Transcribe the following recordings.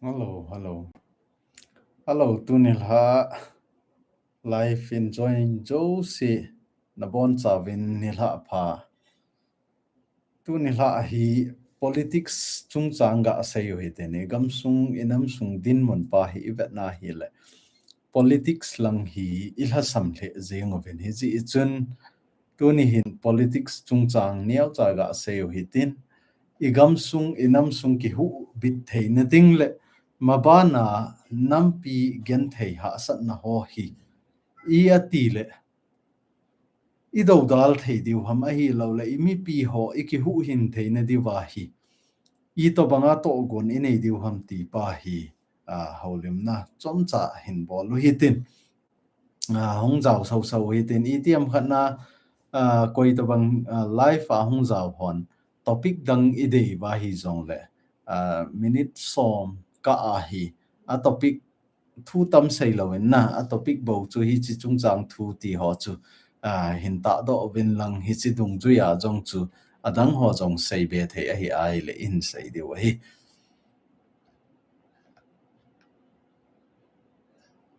Hello, hello. Hello, tunilha. Life enjoying Josie. Nabon savin nilha pa. Tunilha hi politics chung changa asayo hitene. Gamsung inamsung din mon pa hi ivet na hi le. Politics lang hi ilha samle zengovin hi zi ichun tunihin politics chung chang niaw chaga asayo hitin. Igamsung inamsung ki hu bit thei na ding le. Mabana nampi gen thei ha sat na ho hi I ati le I do dal thei diu ham a hi lo le I mi pi ho I ki hu hin thei na diu wa hi I to banga to gon I nei diu ham ti pa hi holim na chom cha hin bol lu hitin hong zau sau sau hitin I tiam khat na koi to bang live hong zau hon topic dang I dei wa hi zong le minute som ka a hi a topic thu tâm sei lo na a topic bo chu hi chi chung chang thu ti ho chu hin ta do vin lang hi chi dung ju ya jong chu adang ho jong sei be the a hi ai le in sei de wa hi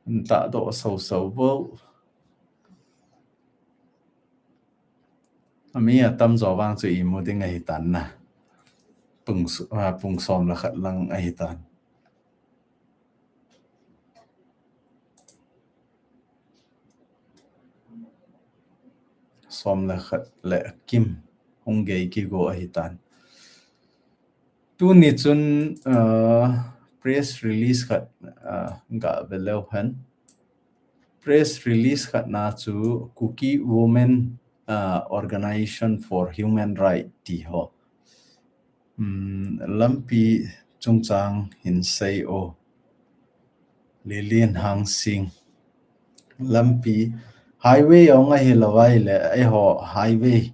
hin ta do so so bo ami tam zo wang chu I mu ding a hi tan na pung som la khat lang a hi tan som la khat le kim hong ge ki go a hi tan tu ni chun press release khat ga below han press release khat na chu Kuki women organization for human right ti ho lampi chungchang hin sei o lilian hang sing lampi highway ong a hi lawai le ai ho highway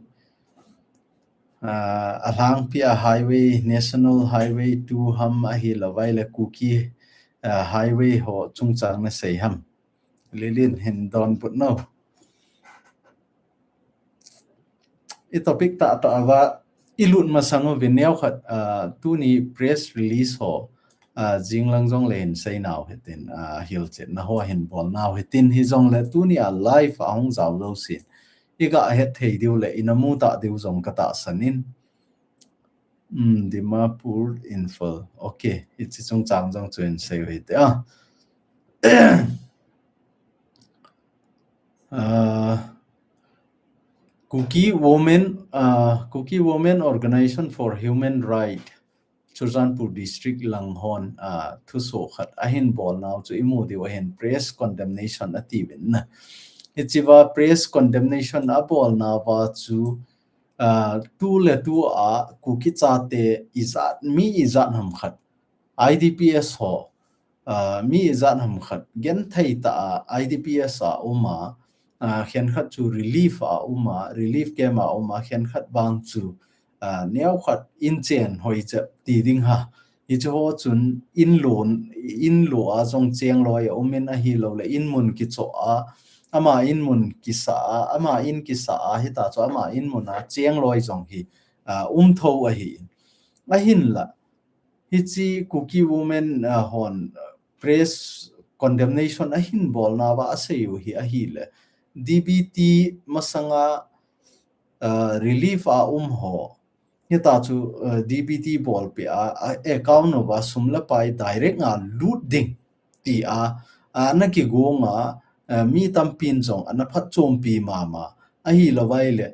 alang pi a highway national highway 2 ham a hi lawai le Kuki highway ho chungchang na sei ham lilian hin don put no I topic ta awa ilut masango vinyao khat tu ni press release ho jinglang jong len sei naw hetin hil chet na ho hin bol naw hetin hi jong le tu ni a live ahong zaw lo sin iga het thei diu le inamu ta diu jong kata sanin Dimapur info okay it's chung chang jong chen sei hete Kuki women organization for human right Churjanpur district langhon thu so khat ahin bol naw chu imu di wa hen press condemnation ati win na ichiwa press condemnation a bol na wa chu tu le tu a Kuki chate izat mi izat ham khat IDPS ho mi izat ham khat gen thai ta IDPS a uma khen khat chu relief a uma relief came a uma khen khat bang chu neo khat in chen hoi che ti ding ha I chu ho chun in lo a jong cheng loi omen a hi lo le in mun ki cho a ama in mun ki sa ama in ki sa hi ta cho ama in mun a cheng loi jong hi tho a hin la hi chi Kuki women hon press condemnation a hin bol na wa asayu hi a hi le DBT masanga relief a ho hita chu DBT bol pe account wa sumla pai direct nga loot ding ti na ki go nga mi tam pin jong ana phat chom pi mama a hi lawai le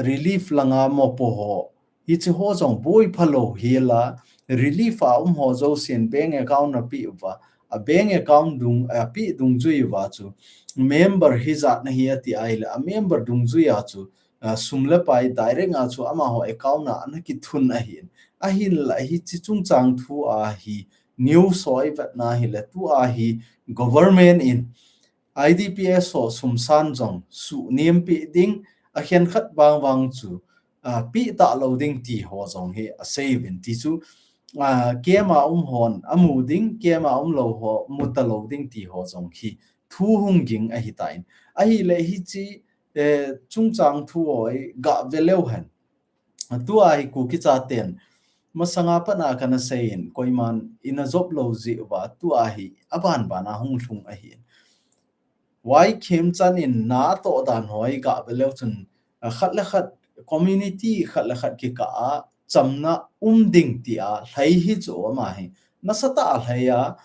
relief langa mo po ho hi chi ho jong boy phalo hela relief a ho zo sin bank account na pi wa a bank account dung pi dung jui wa chu member hizat na hi ati ai le a member dung jui a chu sumle pai direct nga chu ama ho account na an ki thun a hin la hi chi chung chang thu a hi new soi vat na hi le tu a hi government in IDPS so sumsan jong su niam pi ding a hian khat wang chu pi ta loading ti ho jong he a save in ti chu kema hon amu ding kema lo ho muta loading ti ho jong hi thu hung ging a hi tain a hi le hi chi chung chang thu oi ga veleu han tu ai Kuki Chaten masanga pana kana sein koiman ina job lo ji wa tu a hi aban bana hung thung a hi why chem chan in na to dan hoi ga belo chun khat la khat community khat la khat ki ka a chamna ding ti a hlai hi cho ma hi na sata hlaya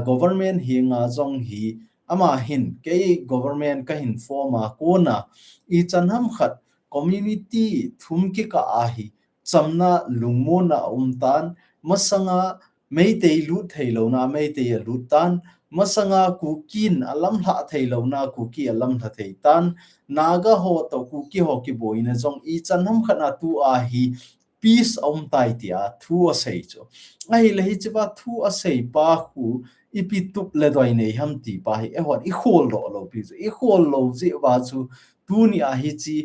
government hi nga jong hi ama hin ke government ka hin forma ko na I chan ham khat community thum ki ka a hi chamna lungmo na tan masanga meitei lu theilo na meitei lu tan masanga kukin alam hla theilo na kuki alam hla thei tan naga ho to kuki ho ki boina jong I chanham khana tu a hi peace tai tia thu a sei cho ai le hi chwa thu a sei pa khu ipi tup le doi nei ham ti pa hi e hon I khol lo pi I khol lo ji wa chu tu ni a hi chi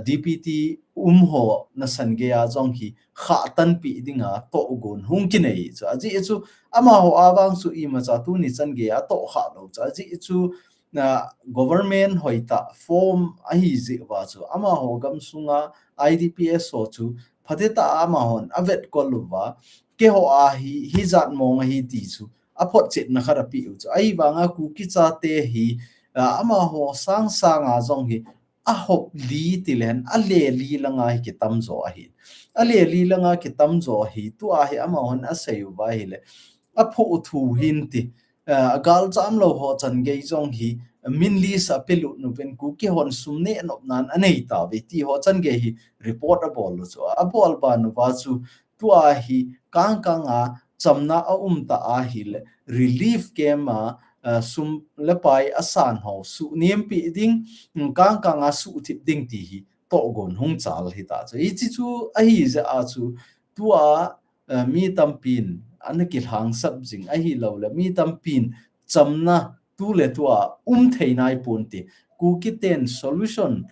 DPT ho na san ge a jong hi kha tan pi dinga to gon hung ki nei cha ji chu ama ho awang su I ma cha tu ni chan ge a to kha lo cha ji chu na government hoita form a hi ji wa chu ama ho gam sunga IDPS ho chu phateta ama hon avet ko luwa ke ho a hi zat mong hi ti chu a phot chet na khara pi chu ai wanga ku ki cha te hi ama ho sang a jong hi a hop li tilen a le li langa hi ki tam zo a hi a le li langa ki tam zo hi tu a hi ama hon a sei wa hi le a pho thu hin ti gal cham lo ho chan ge jong hi min li sa pelu no pen ku ki hon sumne no nan anei ta ve ti ho chan ge hi report a bol so a bol ba no wa chu tu a hi kang a chamna a ta a hi le relief kema sum le pai asan ho su niam pi ding kang a su thip ding ti hi to gon hung chal hi ta chu I chi chu a hi za a chu tu a mi tampin anakil hang sab jing a hi lo le mi tampin chamna tu le tua theinai punti ku ki ten solution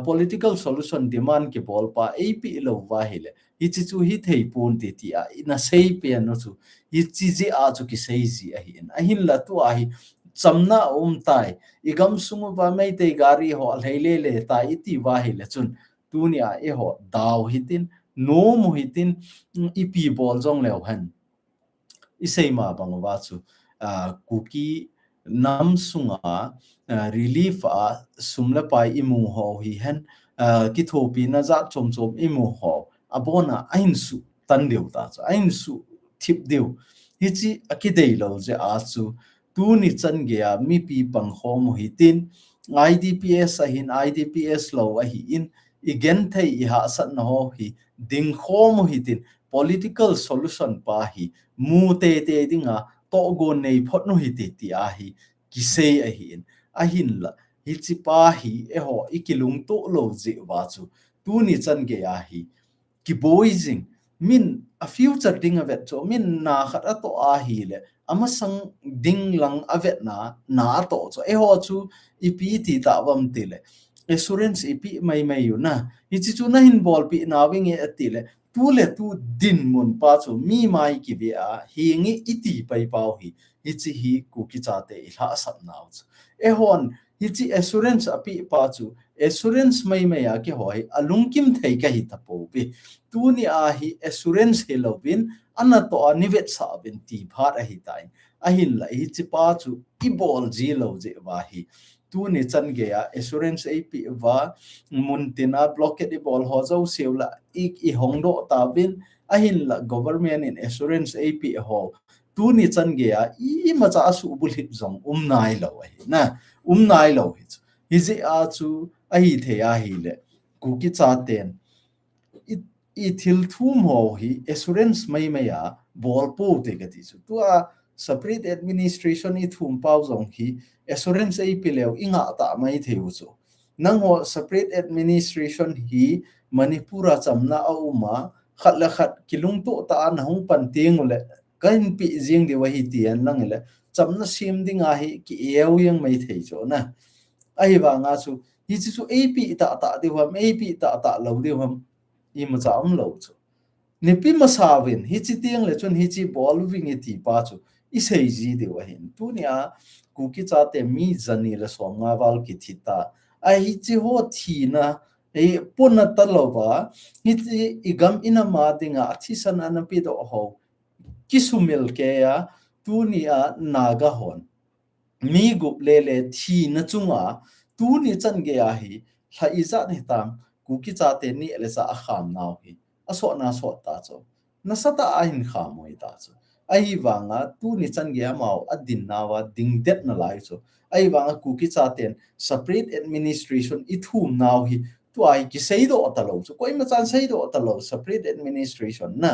political solution demand ki bol pa ap lo wa hele hi chi chu hi thei punti ti a ina sei pe no chu hi chi ji a chu ki sei ji a hin la tu a hi chamna tai igam sungu ba mai te gari ho leile le ta iti wa hele chun tunia e ho daw hitin no mu hitin ipi bol jong leo han isei ma bang wa chu kuki nam sunga relief a sumla pai imu ho hi hen ki thopi na za chom imu ho abona ain su tan deu ta cha ain su thip deu hi chi akidei lo je a chu tu ni chan ge a mi pi pang khom hi tin IDPS a hin IDPS lo a hi in igen thei I ha san no hi ding khom hi tin political solution pa hi mu te dinga to go nei phot no hi ti a hi ki sei a hin la hi chi pa hi e ho ikilung to lo ji wa chu tu ni chan ge a hi ki boizing min a future ding avet cho min na khat to a hi le ama sang ding lang avet na to cho e ho chu ipi ti ta wam ti le assurance ipi mai yu na hi chi chu na hin bol pi na wing e ti le tu le tu din mun pa chu mi mai ki be a hi ngi iti pai pau hi chi hi ku ki cha te hla sat naw e hon hi chi assurance api pa chu assurance mai a ki hoi alungkim thei ka hi tapo bi tu ni a hi assurance helovin ana to anivet sa bin ti phat a hi tai a hin la hi chi pa chu I bol ji lo je wa hi tu ni chan ge a assurance ap wa muntina blocket I bol ho zo seula I hong do ta bin a hin la government in assurance ap ho tu ni chan ge a I ma cha su bul hip zong nai lo na nai lo hi ji a chu a hi the a hi le ku ki chaten I thil thum ho hi assurance mai a bol po te ka ti chu tu a separate administration I thum pau zong hi assurance ai pileu inga ta mai theu chu nang ho separate administration hi manipura chamna a uma khat la khat kilung to ta na hung pan ting le kan pi jing de wa hi tian nang le chamna sim dinga hi ki eu yang mai thei chu na ai wa nga chu hi chu ap ta de wa ap ta lo de wa I ma cham lo chu ni pi ma sawin hi chi tiang le chun hi chi bol wing ti pa chu I sei ji de wa hin tu nia ku ki cha te mi zani le som nga wal ki thita a hi chi ho thi na punna talova hiti igam ina madinga athisan anapido ho kisumil ke ya tuni a naga hon mi gup lele thi na chunga tuni chan ge a hi tha iza ni tam kuki cha te ni ele sa a kham naw hi aso na so ta cho na sata a hin khamoi ta cho ai wanga tuni chan ge amao adin nawa ding det na lai cho ai wanga kuki cha ten separate administration ithum naw hi tu ai ki sei do ta lo cho koi ma chan sei do ta lo separate administration na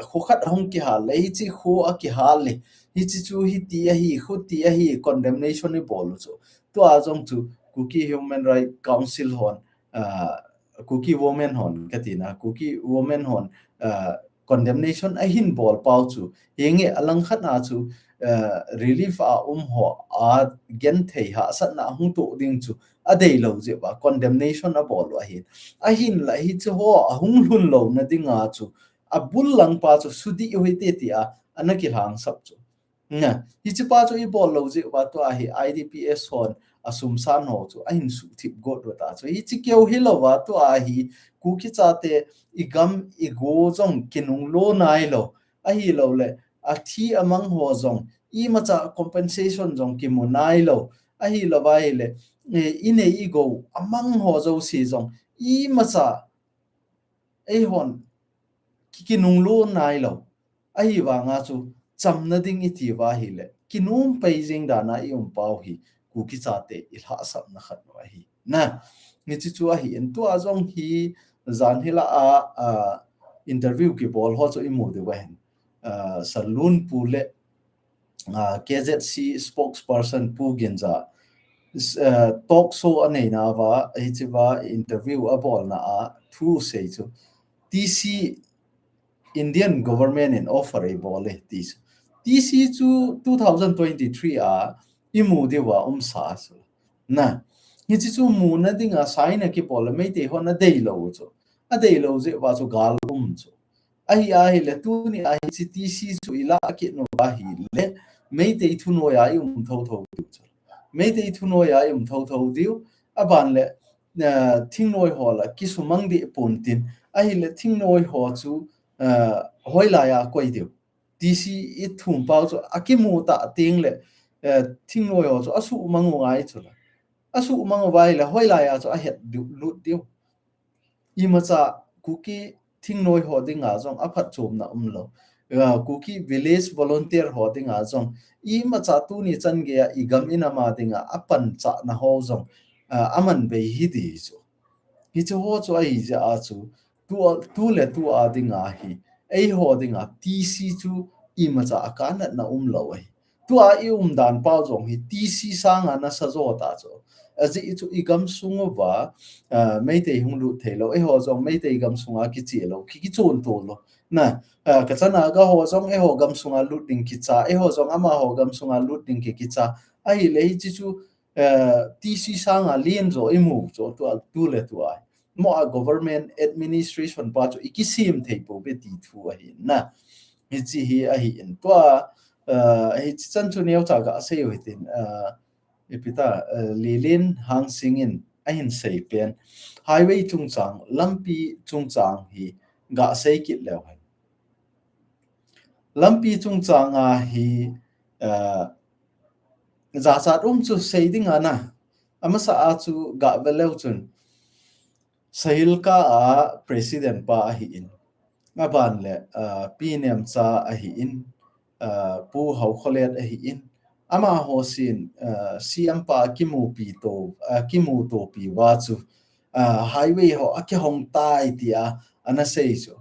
khu khat hong ki ha le chi khu a ki ha le hi chi chu hi ti a hi khu ti a hi condemnation ni bol chu to a jong chu Kuki Human Right Council hon Kuki Women hon katina Kuki Women hon condemnation a hin bol pau chu yenge alang khat na chu relief a ho a gen thei ha sat na hung to ding chu a dei lo je ba condemnation a bol a hin la hi chu ho a hung hun lo na dinga chu a bul lang pa chu sudi hoite ti a anaki hang sap chu nga hi chu pa chu I bol lo je ba to a hi IDPS hon asum san ho chu a hin su thip go do ta chu hi chi keu hi lo wa to a hi kuki cha te igam igo jong kinung lo nai lo a hi lo le a thi amang ho jong I ma cha compensation jong ki mu nai lo a hi lo wa hi le ine igo amang ho zo si jong I ma cha ei hon kinung lo nai lo a hi wa nga chu cham na ding I ti wa hi le kinum peijing da na I pau hi kuki cha te I ha sap na khat wa hi na ni chu chu a hi en tu a jong hi zan hila a interview ki bol ho chu I mu de wen salun pule KZC spokesperson pu genza talk show anei na wa hi chi wa interview a bol na a thu sei chu TC Indian government in offer a bole this TC chu 2023 a imu de wa sa so na hi chi chu mu na dinga sai na ki bol mai te ho na dei lo chu a dei lo je wa chu gal chu ai le tu ni ai chi TC chu ila ki no ba hi le mai te thu no ya tho tho chu mai te thu no ya tho tho diu aban le thing noi ho la ki sumang di puntin ai le thing noi ho chu hoi la ya koi diu DC I thum pau chu akimu ta ting le thing noi ho chu asu mang ngai chu la asu mang vai le hoi la ya chu a het lut diu I ma cha kuki thing noi ho ding a jong a phat chum na lo kuki village volunteer ho ding a jong I ma cha tu ni chan ge I gam ina ma ding a pan cha na ho jong aman be hi di chu hi chu ho chu ai ja a chu tu le tu a ding a hi ei ho ding a TC chu I ma cha ka na lo ai tu a I dan pau jong hi TC sang na sa zo ta chu aji chu I gam sungo wa mei te hung lu the lo e ho jong mei te gam sunga ki chi lo ki chon to lo na ka chana ga ho jong e ho gam sunga lu ding ki cha e ho jong ama ho gam sunga lu ding ki cha ai le chi chu TC sang a lien zo I mu zo tu le tu ai mo a government administration pa chu ikisim thei po be ti thu a hi na hi chi hi a hi in to hi chan chu neu cha ga se yo hitin epita lilin hang singin a hin sei pen highway chungchang lampi chungchang hi ga sei kit lew hai lampi chungchang a hi za cha chu sei ding ana ama sa a chu ga velew chun sahil ka a president pa a hi in ngaban le pnem cha a hi in pu hau kholet a hi in ama ho sin siam pa kimu pi to kimu to pi wa chu highway ho a ki hong tai tia ana sei chu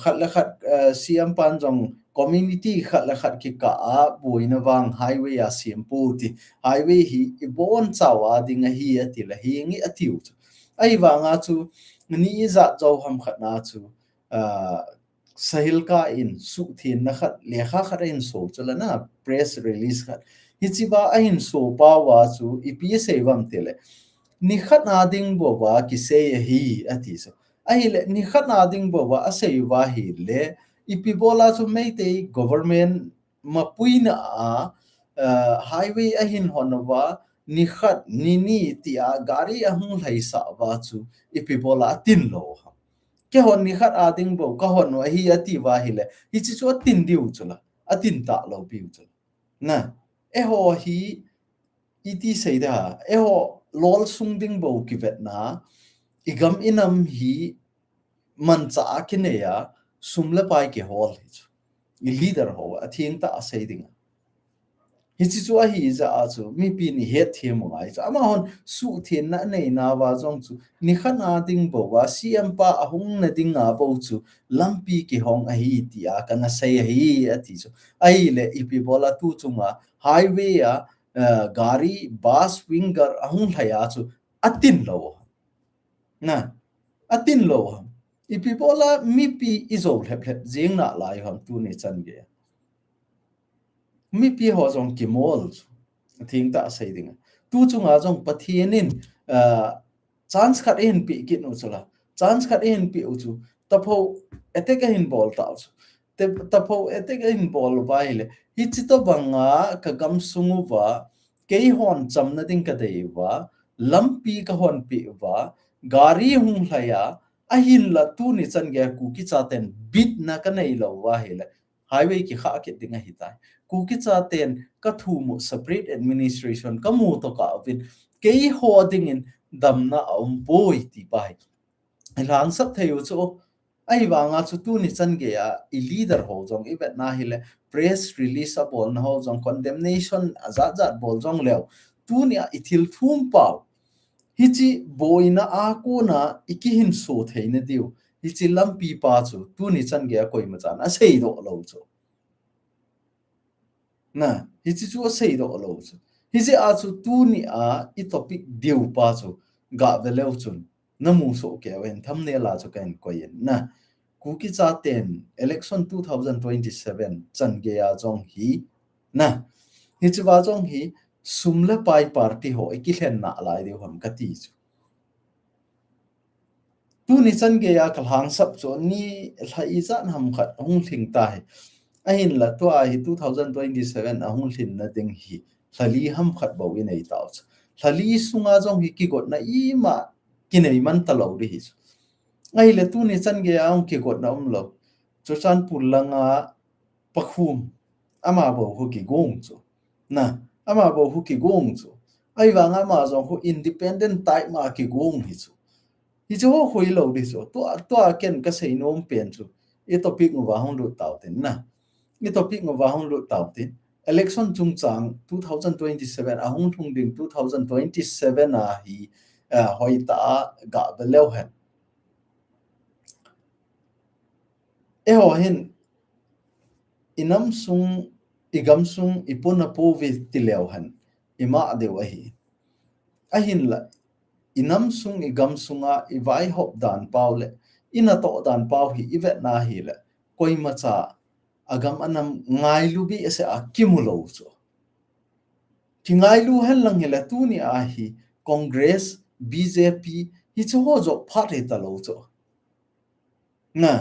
khat la khat siam pan jong community khat la khat ki ka a buina wang highway a siam pu ti highway hi ibon chawa dinga hi ati la hi ngi atiu ai wanga chu ni za zo ham khat na chu sahil ka in su thin na khat lekha khat in so chala na press release khat hi chi ba a in so pa wa chu EPSA wam tele ni khat na ding bo wa ki se hi ati so ai le ni khat na ding bo wa a se wa hi le ipi bola chu mei te government ma puina a highway a hin honwa ni khat ni tia gari ahung lai sa wa chu ipibola tin lo ke hon ni khat a ding bo ka hon wa hi ati wa hi le hi chi chu tin diu chula atin ta lo piu chu na e ho hi iti seida e ho lol sung ding bo ki vet na igam inam hi man cha kine ya sumla pai ke hol hi chu i leader ho athing ta seiding hi chi chu a hi za a chu mi pi ni het the mo ai cha ma hon su the na nei na wa jong chu ni khana ding bo wa cm pa ahung na ding a bo chu lampi ki hong a hi ti a kana sei hi a ti chu ai le ipi bola tu chu ma highway a gari bus winger ahung thaya chu atin lo na atin lo ipi bola mi pi izol hep hep jing na lai ham tu ni chan ge mi pi ho jong ki mol thing ta sei ding tu chunga jong pathianin chance khat in pi ki no chula chance khat in pi u chu tapho etek hin bol ta chu te tapho etek hin bol baile hi chi to banga ka gam sungu wa kei hon cham na ding ka dei wa lampi ka hon pi wa gari hung hlaya ahin la tu ni chan ge ku ki chaten bit na ka nei lo wa hele highway ki kha ke dinga hitai Kuki Chaten ka thu mu separate administration ka mu to ka vin kei holding in damna boy ti bai lang sap thayu chu ai wanga chu tu ni chan ge ya I leader ho jong I vet na hile press release a bol na ho jong condemnation azat bol jong lew tu ni a ithil thum pau hichi boina a ko na ikihin so theina diu hichi lampi pa chu tu ni chan ge koi ma chan a sei do lo chu na hi chi chu sei do lo chu hi je a chu tu ni a I topic diu pa chu ga veleu chun na mu so ke wen tham ne la chu kan ko yin na Kuki Chaten election 2027 chan ge ya jong hi na hi chu wa jong hi sumla pai party ho ki hlen na lai de hom ka ti chu tu ni chan ge ya kal hang sap cho ni lai zan ham khat hung thing tai ahin la to a hi 2027 ahung thin na ding hi thali ham khat bo in ei taw thali sunga jong hi ki got na I ma ki nei man ta lo ri hi ai le tu ni chan ge ang ki got na lo cho chan pur langa pakhum ama bo hu ki gong chu na ama bo hu ki gong chu ai wa nga ma jong hu independent type ma ki gong hi chu hi chu hoi lo ri chu to ken ka sei nom pen chu e topic ngo wa hong lu taw ten na ni topic ngo wa hong lu taw tin election chung chang 2027 a hong thung ding 2027 a hi hoi ta ga beleu han e ho hin inam sung igam sung ipuna po vi tileu han ima deu a hi ahin la inam sung igam sunga ivai hop dan paule ina to dan pau hi ivet na hi le koi ma cha agam anam ngai lu bi ase akimulo cho ki ngai lu hen lang hele tu ni a hi congress bjp hi cho ho jo phat he ta lo cho na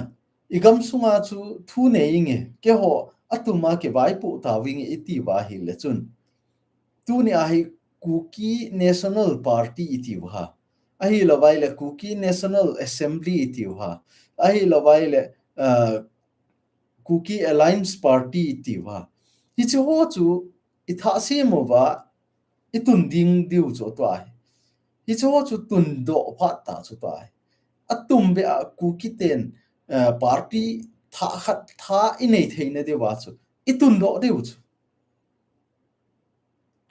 igam sunga chu thu ne inge ke ho atuma ke vai pu ta wing iti wa hi le chun tu ni a hi Kuki National Party iti wa ahi lawai le Kuki National Assembly iti wa ahi lawai le Kuki Alliance Party iti wa hi chu ho chu I tha se mo wa itun ding diu cho to ai hi chu ho chu tun do phat ta chu to ai atum be a Kuki ten party tha khat tha inei theina de wa chu itun do diu chu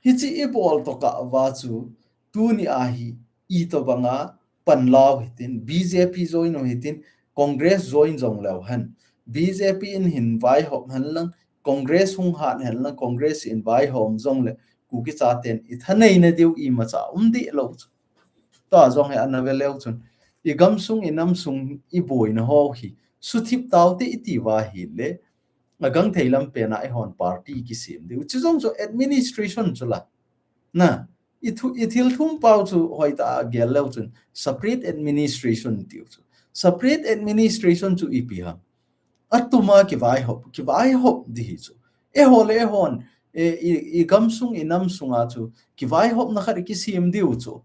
hi chi e bol to ka wa chu tu ni a hi I to banga PANLA hitin BJP join no hitin Congress join jong lew han BJP in hin vai hop han lang Congress hung han han lang Congress in vai hom jong le Kuki Chaten I thanei na deu I ma cha di lo to jong he an ve lew chun I gam sung inam sung I boi na ho hi su thip taw te iti wa hi le agang theilam pe na I hon party ki sim de chu jong so administration chula na ithil thum pau chu hoita gel lew chun separate administration tiu chu separate administration chu ipi ha atuma ki vai hop di chu e hole hon i gamsung inam sunga chu ki vai hop na khari ki sim diu chu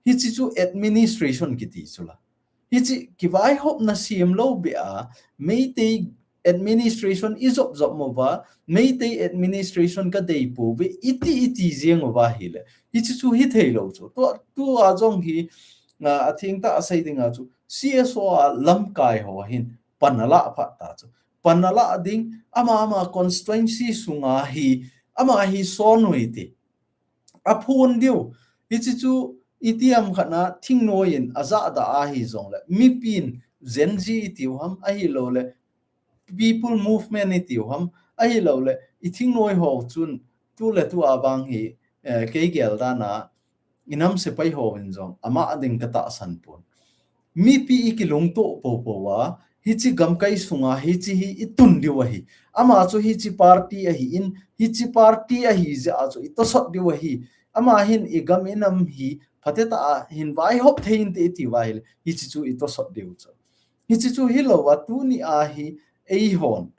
hi chi chu administration ki ti chula hi chi ki vai hop na sim lo be a meite administration is op zop mo ba meite administration ka dei pu be iti jeng wa hi le hi chi chu hi thei lo chu to a jong hi a thing ta asai dinga chu CSO lam kai ho hin panala pha ta chu panala ding ama constituency sunga hi ama hi sonoi a phun diu hi chu itiam khana thing noin aza da a hi zong le mi pin gen z tiu ham a hi lo le people movement ni tiu ham a hi lo le I thing noi ho chun tu le tu abang hi ke gel da na inam se pai ho in zong ama ading ka ta san pon mi pi ki lung to po wa hi chi gam kai sunga hi chi hi itun di wa hi ama chu hi chi party a hi in hi chi party a hi ja chu ito sot di wa hi ama hin I gam inam hi phateta hin vai hop thein te ti wa hi chi chu ito sot di chu hi chi chu hi lo wa tu ni a hi ei hon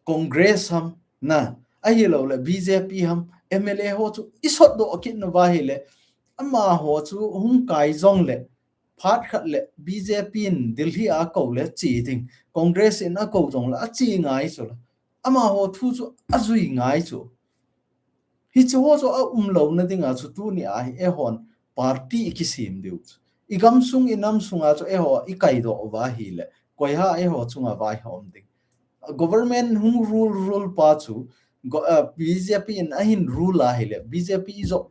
congress ham na a hi lo le BJP ham MLA ho chu isot do akit no wa hi le ama ho chu hung kai zong le Phat khat le BJP in Delhi a ko le chi thing Congress in a ko jong la chi ngai chu ama ho thu chu azui ngai chu hi chu ho chu a lo na dinga chu tu ni a e hon party ki sim diu I gam sung inam sunga chu e ho I kai do wa hi le koi ha e ho chunga vai hom ding government hung rule pa chu BJP in ahin rule a hi le BJP is op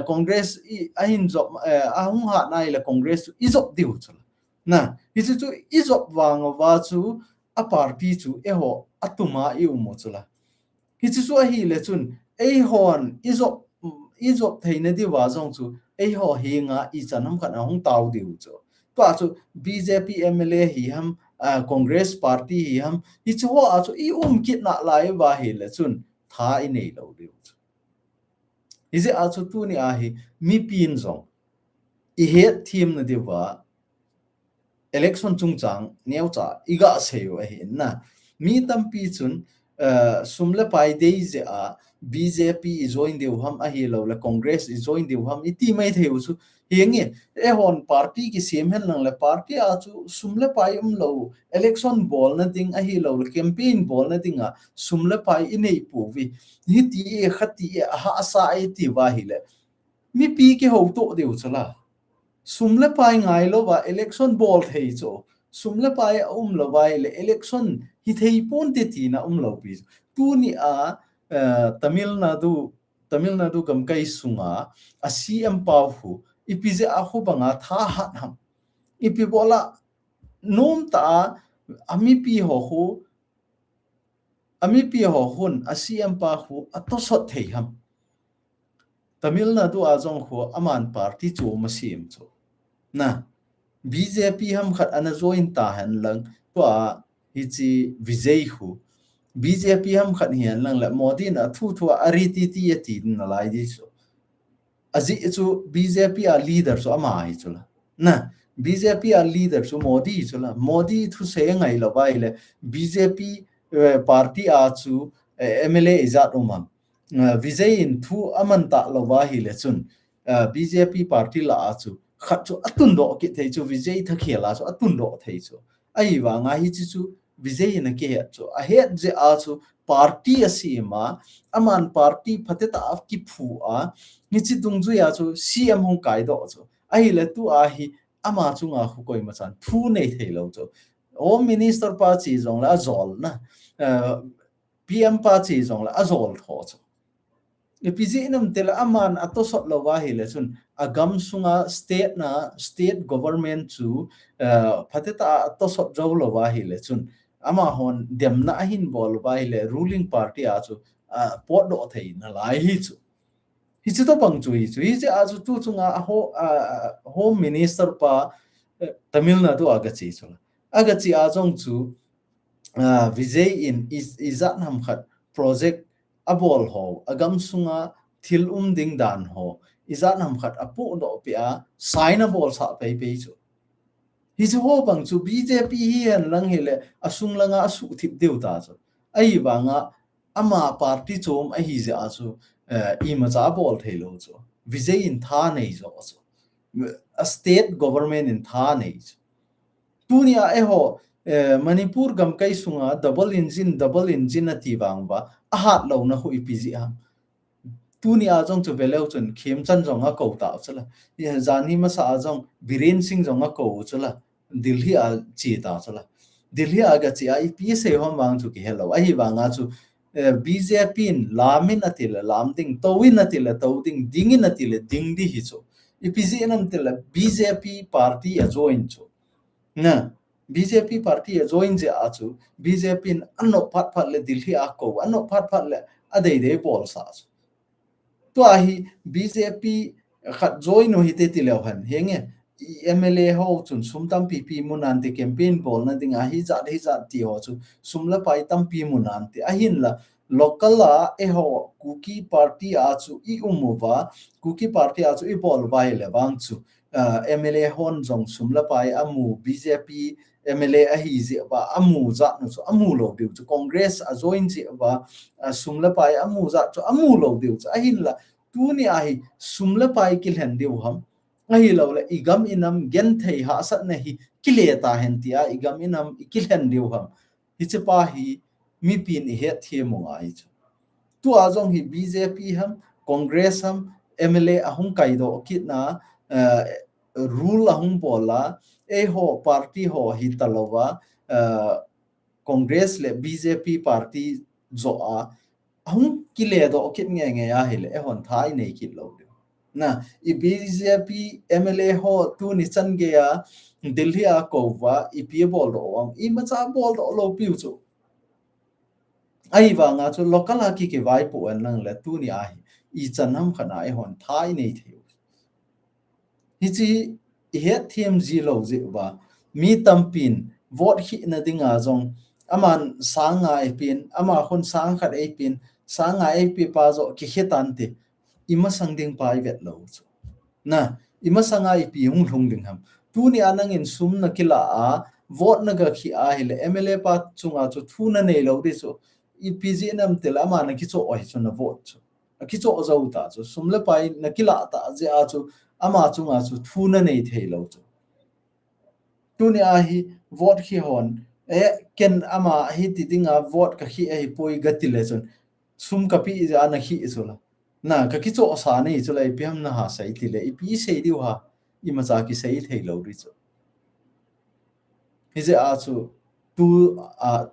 Congress ahin job ahung ha nai le Congress is op diu chu na hi chu is op wang wa chu a party chu e ho atuma I mo chu la hi chu a hi le chun e hon is op theina di wa jong chu e ho hi nga I chanam khan ahung taw diu chu to chu BJP MLA hi ham Congress party hi ham hi chu ho a chu I kit na lai wa hi le chun tha I nei lo diu hi a chu tu ni a hi mi pin zong I het team na diwa election chung chang neu cha iga seo a hi na mi tampi chun sumle pai dei je a BJP join deu ham a hi lo la Congress join deu ham iti mai theu chu hienge e hon party ki sem hen lang la party a chu sumle pai lo election ball na ding a hi lo campaign ball na dinga sumle pai inei pu vi hi ti e khati e ha sa e ti wa hi le mi pi ki ho to deu chala sumle pai ngai lo wa election ball thei cho sumle pai lo vai le election hi thei pon te ti na lo pi tu ni a Tamil Nadu kam kai sunga a CM pau hu ipije a khu banga tha hat ham ipi bola nom ta ami pi ho hun a CM pa hu a to sot thei ham Tamil Nadu a jong khu aman party chu ma sim chu na BJP ham khat ana join ta han lang to a hi chi Vijay hu BJP ham khat hian lang la Modi na thu ari ti na lai di so azi chu BJP a leader so ama hi chula na BJP a leader so Modi chula Modi thu se ngai lo bai le BJP party a chu MLA izat umam Vijay in thu amanta lo wa hi le chun BJP party la a chu khat chu atun do ki thei chu Vijay thakhela so atun do thei chu ai wa nga hi chu Vijay na ke chu a het je a chu party asima aman party phateta af ki phu a ni chi dungju ya chu CM hong kai do chu ai le tu a hi ama chu nga khu koi ma chan thu nei thei lo chu home minister pa chi jong la zol na PM pa chi jong la azol tho chu PG inam tel aman ato sot lo wa hi le chun agam sunga state government chu phateta ato sot jo lo wa hi le chun ama hon demna ahin bol wa hi le ruling party a chu pot do thei na lai hi chu to pang chu hi je a chu tu chunga home minister pa Tamil Nadu agachi chu agachi a jong chu Vijay in izat nam khat project abol ho agam sunga thil ding dan ho izat nam khat apu do pia signable sa pe chu hi chu ho bang chu BJP hi an lang hele asung langa asu thip deu ta chu ai wanga ama party chom a hi ja chu I ma cha bol thelo chu vijay in tha nei zo chu a state government in tha nei tunia eho manipur gam kai sunga double engine ati wangba a hat lo na hu ipg ham tunia jong chu velo chun khem chan jong a ko ta chala ya jani ma sa jong biren sing jong a ko chala dilhi a chi ta chala dilhi a ga chi a ip se hom wang chu ki hello a hi wanga chu bjp in lamin atil lam ding towin atil to ding dingin atil ding di hi chu ipg nam til bjp party a join chu na BJP party a join je achu BJP in anno phat le dilhi a ko anno phat le adei de bol sa to ahi BJP khat join no hite tilew han henge MLA ho chun sumtam PP munan te campaign bol na ding ahi za ti ho chu sumla pai tam pi munan te ahin la local la e ho Kuki party a chu I umuwa Kuki party a chu I bol vai le wang chu MLA hon jong sumla pai amu BJP MLA a hi je ba amu za no chu amu lo diu chu Congress a join je ba sumla pai amu za chu amu lo diu chu ahin la tu ni ahi sumla pai kil hen diu ham ahi lo la igam inam gen thei ha sat na hi kile ta hen tia igam inam ikil hen diu ham hi che pa hi mi pin I het the mo ai chu tu a jong hi BJP ham Congress ham MLA ahung kai do kit na rule ahung bola e ho party ho hi talowa Congress le BJP party zo a ahung kile do kit nge nge ya hele e hon thai nei kit lo na I BJP MLA ho tu ni chan ge ya Delhi a ko wa I pi bol do ang I ma cha bol do lo piu chu ai wa nga chu local a ki ke vai pu an nang le tu ni a I chanam khana e hon thai nei theu hi chi het thiam ji lo ji ba mi tampin vote hi na dinga jong aman sanga e pin ama khon sang khat e pin sanga e pi pa zo ki hetan te ima sangding pai vet lo chu na ima sanga e pi hung hlung ding ham tu ni anang in sum na kila a vote na ga khi a hele MLA pa chunga chu thu na nei lo ri chu IPG nam tel ama na ki cho oi chu na vote chu ki cho zo ta chu sum le pai na kila ta je a chu ama chunga chu thu na nei thei lo chu tu ni a hi vote khi hon ken ama hi ti dinga vote ka khi ai poi gatile chun sum ka pi ja na khi chula na ka ki cho sa nei chula ipm na ha sai ti le ipi sei diu ha I ma cha ki sei thei lo ri chu hi je a chu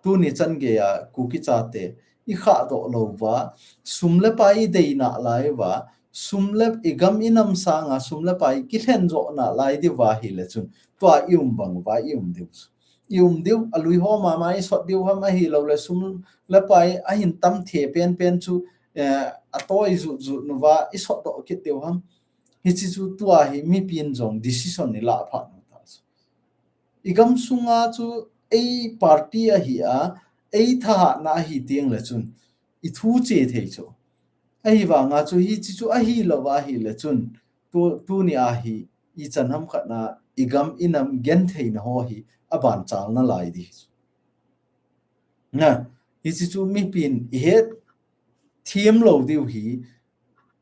tu ni chan ge ya ku ki cha te I kha do lo wa sum le pai dei na lai wa sum le igam inam sa nga sum le pai ki len zo na lai di wa hi le chun to a bang wa diu diu alui ho ma mai so diu ha ma hi lo le sum le pai a hin tam the pen chu a toi zu nu wa I so do ki diu ham hi chi chu tu a hi mi pin jong decision ni la pha na ta igam sunga chu a party a hi a tha na hi tiang le chun I thu che thei chu a hi wa nga chu hi chi chu a hi lo wa hi le chun tu ni a hi I chanham kha na igam inam gen thei na ho hi aban chal na lai di na hi chi chu mi pin het thiam lo diu hi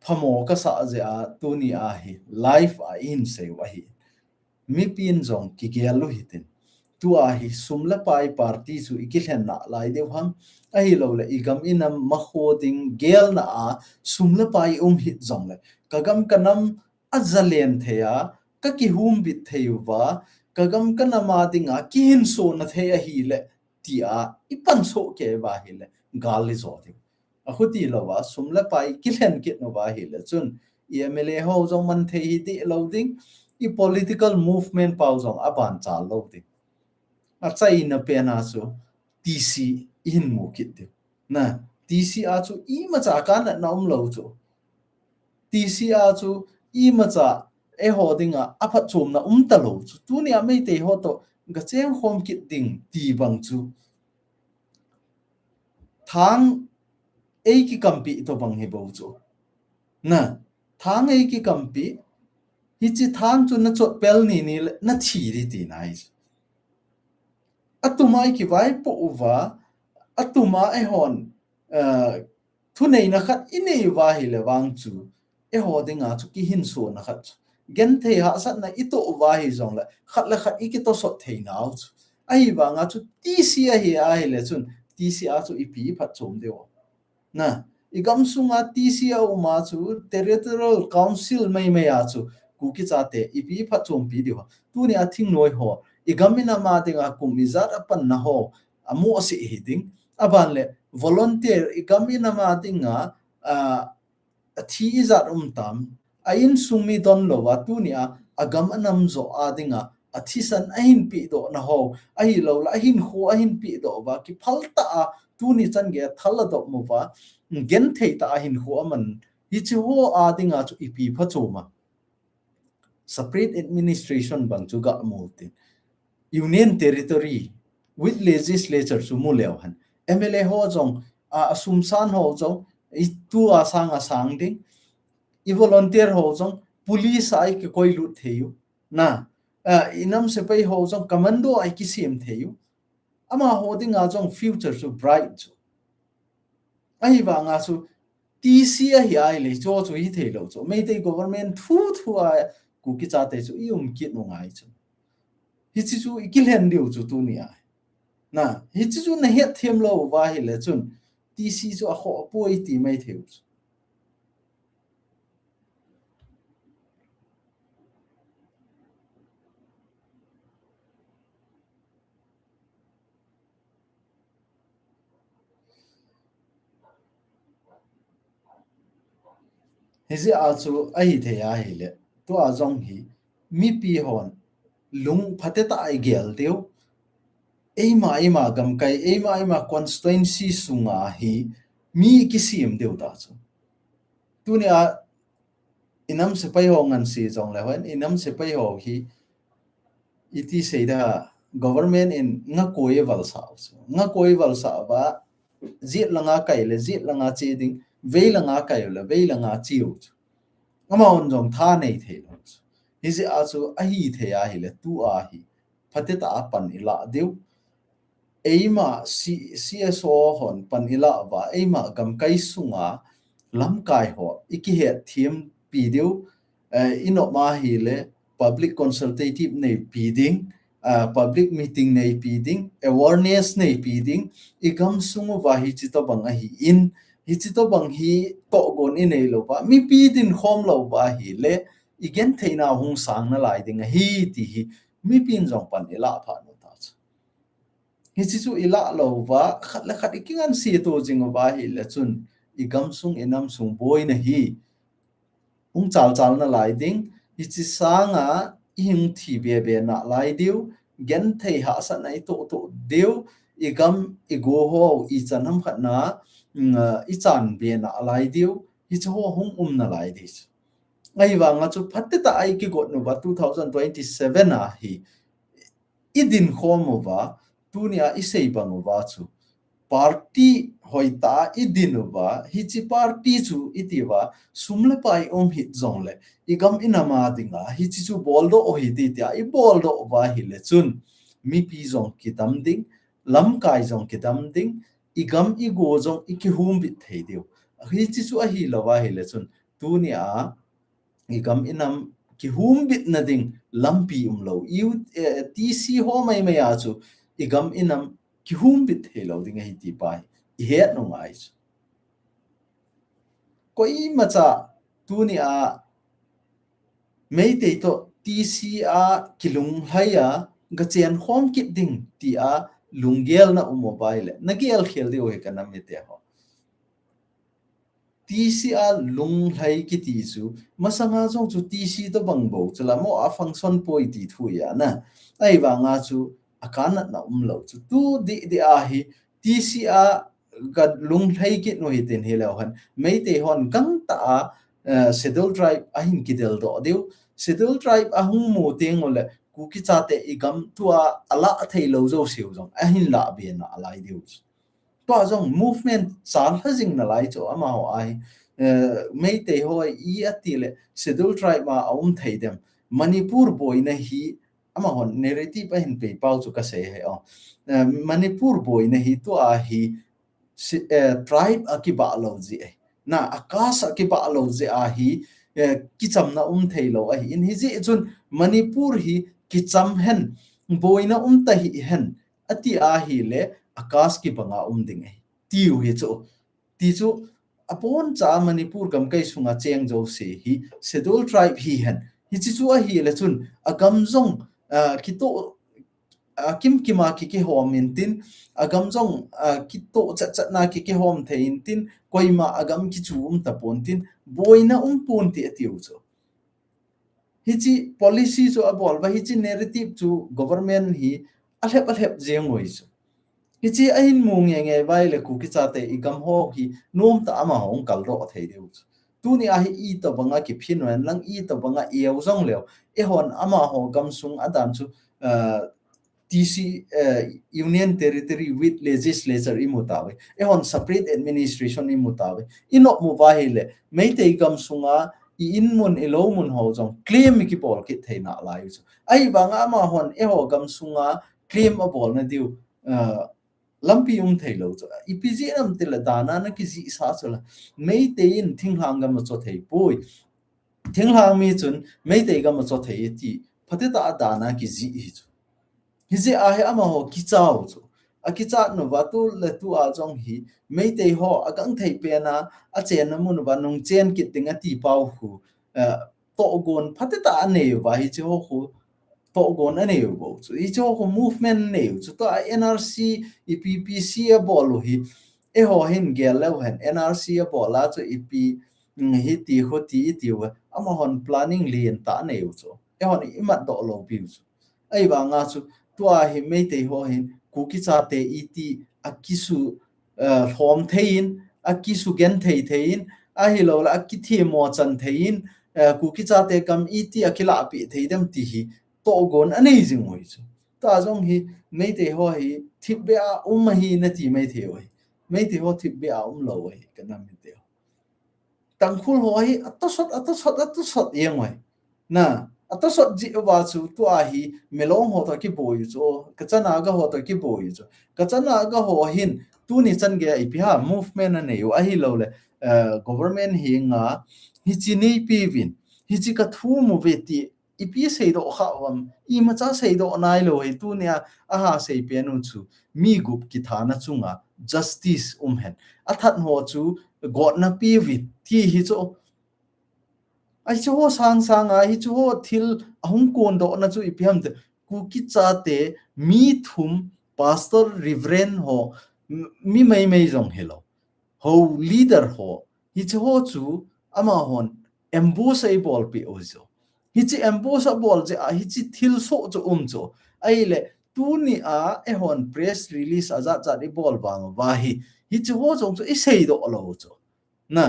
phamo ka sa je a tu ni a hi life a in se wa hi mi pin jong ki ge lo hi tin tu a hi sumla pai party chu ikilhen na lai deu ham a hi lo le igam inam Makho ding gel na a sumla pai hit jong le kagam kanam azalen theya ka ki hum bit theyuwa kagam kanama dinga ki hin so na theya hi le ti a ipan so ke ba hi le gali zo ti a khuti lo wa sumla pai kilhen kit no ba hi le chun MLA ho jong man thei hi ti lo ding I political movement pau jong aban chal lo ding a chai na pe na so TC in mo kit de na TC a chu I ma cha ka na nom lo chu TC a chu I ma cha e ho dinga a phat chom na ta lo chu tu ni a mei te ho to ga cheng hom kit ding ti bang chu thang e ki kampi to bang he bo chu na thang e ki kampi hi chi thang chu na chot pel ni na thi ri ti nai atuma ki vai po uwa atuma e hon thu nei na khat inei wa hi le wang chu e ho dinga chu ki hin so na khat gen the ha sat na ito wa hi zong la khat ikito so thei nau chu ai wa nga chu ti sia hi ai le chun ti sia chu ipi phat chom deu na igam sunga ti sia uma chu territorial council mai a chu kuki chate ipi phat chom pi deu tu ni a thing noi ho igamina ma dinga kumizat apan na ho amu si hiding aban le volunteer igamina ma dinga thi izat tam ain sumi don lo wa tu nia agam anam zo adinga athisan ahin pi do na ho ahi lo la ahin ho ahin pi do wa ki phalta a tu ni chan ge thala do mo wa gen thei ta ahin ho aman hi chu ho adinga chu ipi pha choma separate administration bang chu ga mo te union territory with legislature chu mu lew han mla ho jong a asum san ho jong i tu asang ding i volunteer ho jong police ai ke koi lut theyu na inam se pai ho jong commando ai ki sim theyu ama ho ding a jong future su bright chu ai wa nga su tc a hi ai le cho chu hi thelo chu me te government thu a ku ki cha te chu ki no ngai chu hi chi chu ikil hen liu chu tu ni a na hi chi chu na het them lo wa hi le chun tc chu a kho poi ti mai theu chu hezi achu ahi the ya hi le to a jong hi mi pi hon lung phate ta ai gel deu eima gam kai eima constituency sunga hi mi ki sim deu ta chu tu ne a inam se pai ho ngan si jong le hoin inam se pai ho hi iti sei da government in nga koi wal sa nga koi wal sa ba zit langa kai le zit langa chi ding ve langa kai le ve langa chiu ama on jong tha nei the lo hi se a chu a hi the ya hi le tu a hi phate ta pan ila deu eima cso hon pan ila wa eima gam kai sunga lam kai ho iki he thiam pi deu ino ma hi le public consultative nei pi ding public meeting nei pi ding awareness nei pi ding igam sungu wa hi chi to bang a hi in hi chi to bang hi to gon in nei lo ba mi pi din khom lo ba hi le igen theina hung sang na lai ding hi ti hi mi pin jong pan ila pha no ta hi chi chu ila lo wa khat la khat ikingan si to jing wa hi le chun igam sung enam sung boy na hi ung chal na lai ding hi chi sanga hing thi be na lai diu gen thei ha sa nai to deu igam igo ho I chanam khat na I chan be na lai diu hi chu hung na lai dis ai wa nga chu phatte ta ai ki got no ba 2027 a hi idin khomova tunia isei bangova chu party hoita idinova hichi party chu itiwa sumle pai hit zongle igam inama dinga hichi chu boldo o hiti tia I boldo wa hile chun mi pi zong kitam ding lam kai zong kitam ding igam igo zong ikihum bit theideu hichi chu a hi lawa hile chun tunia igam inam ki hum bit na ding lampi lo you tc ho mai a chu igam inam ki hum bit helo ding hi ti pai I het no ngai chu koi macha tu ni a mei te to tc a kilung haya ga chen khom kit ding ti a lungel na mobile na gel khel de o kana me te ho TCR lung lai ki ti chu masanga jong chu TC to bangbo chula mo a function poi ti thu ya na ai wa nga chu akana na lo chu tu di a hi TCR ga lung lai ki no hi ten helo han mei te hon gang ta schedule drive a hin ki del do deu schedule drive a hung mo teng ole ku ki cha te igam tu a ala thei lo zo siu jong a hin la be na alai deu to jong movement chal hazing na lai cho ama ho ai mei te hoi I atile schedule tribe ma aum theidem manipur boy na hi ama hon narrative a hin pe pau chu ka se he o manipur boy na hi to a hi tribe akiba lo ji na akas akiba lo ji a hi kicham na theilo a hi in hi ji chun manipur hi kicham hen boina ta hi hen ati a hi le akas ki banga ding tiu hi chu ti chu upon cha manipur gam kai sunga cheng jo se hi schedule tribe hi hen hi chi chu a hi le chun agam zong ki to kim kima ki hom in tin agam zong ki to cha na ki hom the in tin koima agam ki chu ta pon tin boina pon ti atiu chu hi chi policy chu abol ba hi chi narrative chu government hi alhep jeng oi chu hi chi ahin mung nge vai le ku ki cha te igam ho hi nom ta ama hong kal ro thei deu chu tu ni a hi I to banga ki phin wan lang I to banga eu zong leo e hon ama ho gam sung adan chu TC Union Territory with Legislature imutawe ehon separate administration imutawe inok mobile meitei gam sunga I inmun ilomun ho jong claim ki pol ki theina lai chu ai banga ma hon eho gam sunga claim a bol na diu lampi theilo chu IPG nam til dana na ki ji sa chula meitei in thinglang gam cho thei poi thinglang mi chun meitei gam cho thei ti phateta dana ki ji hi chu hizi ahe ama ho kichao chu a kicha no watu le tu a jong hi meitei ho agang thei pe na a chen mun wa nong chen ki tinga ti pau hu to gon phateta ane wa hi chu hu to gon ane bo chu I chu hu movement ne chu to NRC EPPC a bolu hi e ho hin gel le hen NRC a bola chu EP hi ti ho ti ti wa ama hon planning lien ta ne chu e hon imat do lo pi chu ai ba nga chu tua hi meitei ho hin kuki cha te iti akisu hom thein akisu gen thein a hi lo la akithi mo chan thein kuki cha te kam iti akila pi theidam ti hi to gon anei jing hoi chu ta jong hi meitei ho hi thibya hi na ti mai the hoi meitei ho thibya lo hoi kanam te tangkhul ho hi atasot yeng hoi na atasot ji wa chu tu a hi melong ho to ki boi chu kachana ga ho to ki boi chu kachana ga ho hin tu ni chan ge I ha movement na nei a hi lo le government hi nga hi chi nei pi win hi chi ka thu mu ve ti ipi sei do kha wam I ma cha sei do nai lo hi tu nia a ha sei pe nu chu mi gup ki thana chunga justice hen athat ho chu god na pi wit thi hi chu ai chu ho sang a hi chu ho thil ahung kon do na chu ipiam te kuki cha te mi thum pastor reverend ho mi mai jong hello ho leader ho hi chu ho chu ama hon embos ai bol pi ozo hi chi embos a bol je a hi chi thil so chu chu ai le tu ni a e hon press release aza cha ri bol bang wa hi chu ho jong chu I sei do lo chu na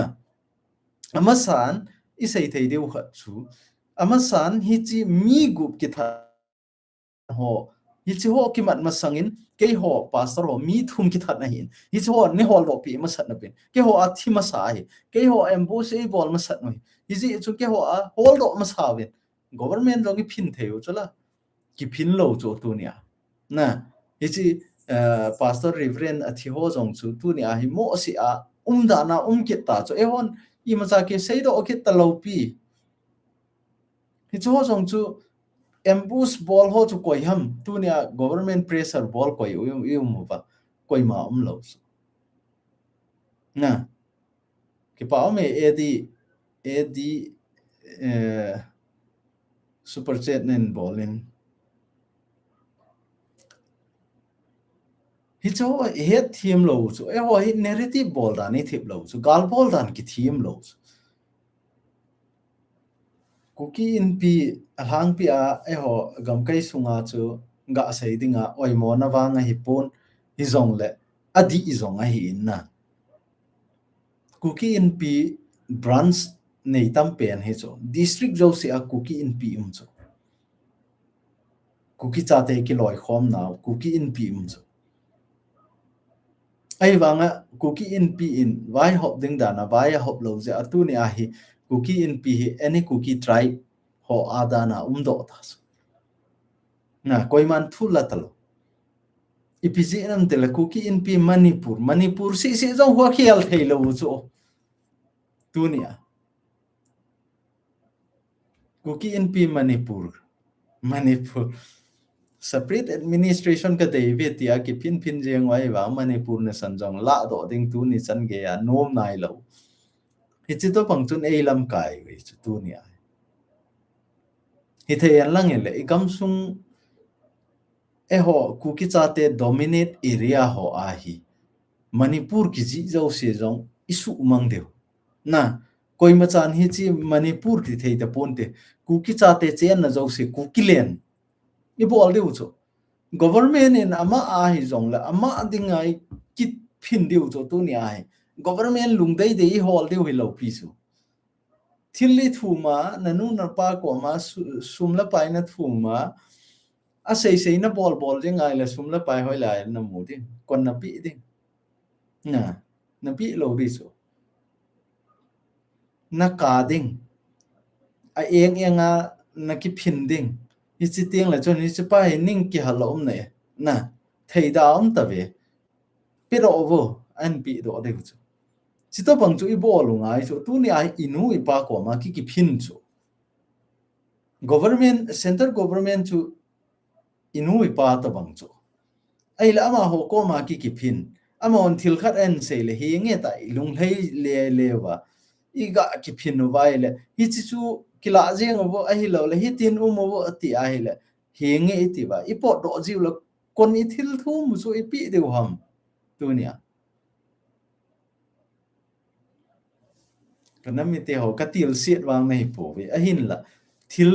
amasan isei thei deu khat chu amasan hi chi mi gup ki tha ho hi chi ho ki mat masangin ke ho pastor ho mi thum ki that na hin hi chi ho ne hol ro pi ma sat na pen ke ho a thi ma sa hi ke ho embo se bol ma sat no hi ji chu ke ho a hol ro ma sa wen government ro ki phin theu chula ki phin lo chu tu nia na hi chi pastor reverend a thi ho jong chu tu nia hi mo si a da na ki ta chu e hon I ma cha ke sei do okit ta lo pi hi chu ho jong chu ambush ball ho chu koi ham tu nia government pressure ball koi mu ba koi ma lo na ki pa me edi super chat nen ballin hi chu he thiem lo chu e ho hi narrative ball da ni thip lo chu gal ball dan ki thiem lo chu Kuki in pi alang pi a e ho gam kai sunga chu nga sei dinga oi mo na wanga hi pon hi zong le adi I zong a hi na Kuki in pi branch nei tam pen he chu district jo se a Kuki in pi chu Kuki cha te ki loi khom na Kuki in pi chu ai wanga Kuki in pi in vai hop ding da na vai hop lo je atu ni a hi Kuki in pi hi any Kuki tribe ho adana do ta na koi man thu la talo ipiji nam tela Kuki in pi Manipur si jong hua khial thei lo chu tunia Kuki in pi Manipur separate administration ka dei ve tia ki pin jeng wai wa Manipur na sanjong la do ding tu ni chan ge ya nom nai lo hi chi to pang chun ei lam kai we chu tunia hi the yan lang ele ikam sung ho Kuki chate dominate area ho a hi Manipur ki ji zo se jong isu umang deu na koi ma chan hi chi Manipur ti thei ta ponte Kuki chate chen na zo se Kuki len i bol deu chu government in ama a hi zong la ama dingai kit phin deu chu tu ni ai government lung dei dei hol deu hi lo pi su thilli thuma nanu na pa ko ma sumla pai na thuma a sei na bol je ngai la sumla pai hoi lai na mu di kon na pi di na pi lo di su na ka ding a enga na ki phin ding hi chi tiang la chon hi chi pai ning ki halom ne na thei da ta ve pi ro vo an pi do de chu chi to bang chu i bo lu ngai chu tu ni ai inu i pa ko ma ki phin chu government center government chu inu i pa ta bang chu ai la ma ho ko ma ki phin ama on thil khat en se le hi nge ta lung lei le wa iga ki phin no vai le hi chi chu kila jeng bo a hi lo le hi tin bo ati a hi le hi nge iti ba i po do jiu lo kon i thil thu mu so i pi de ham tu nia kana mi te ho ka til siat wang nei po ve a hin la thil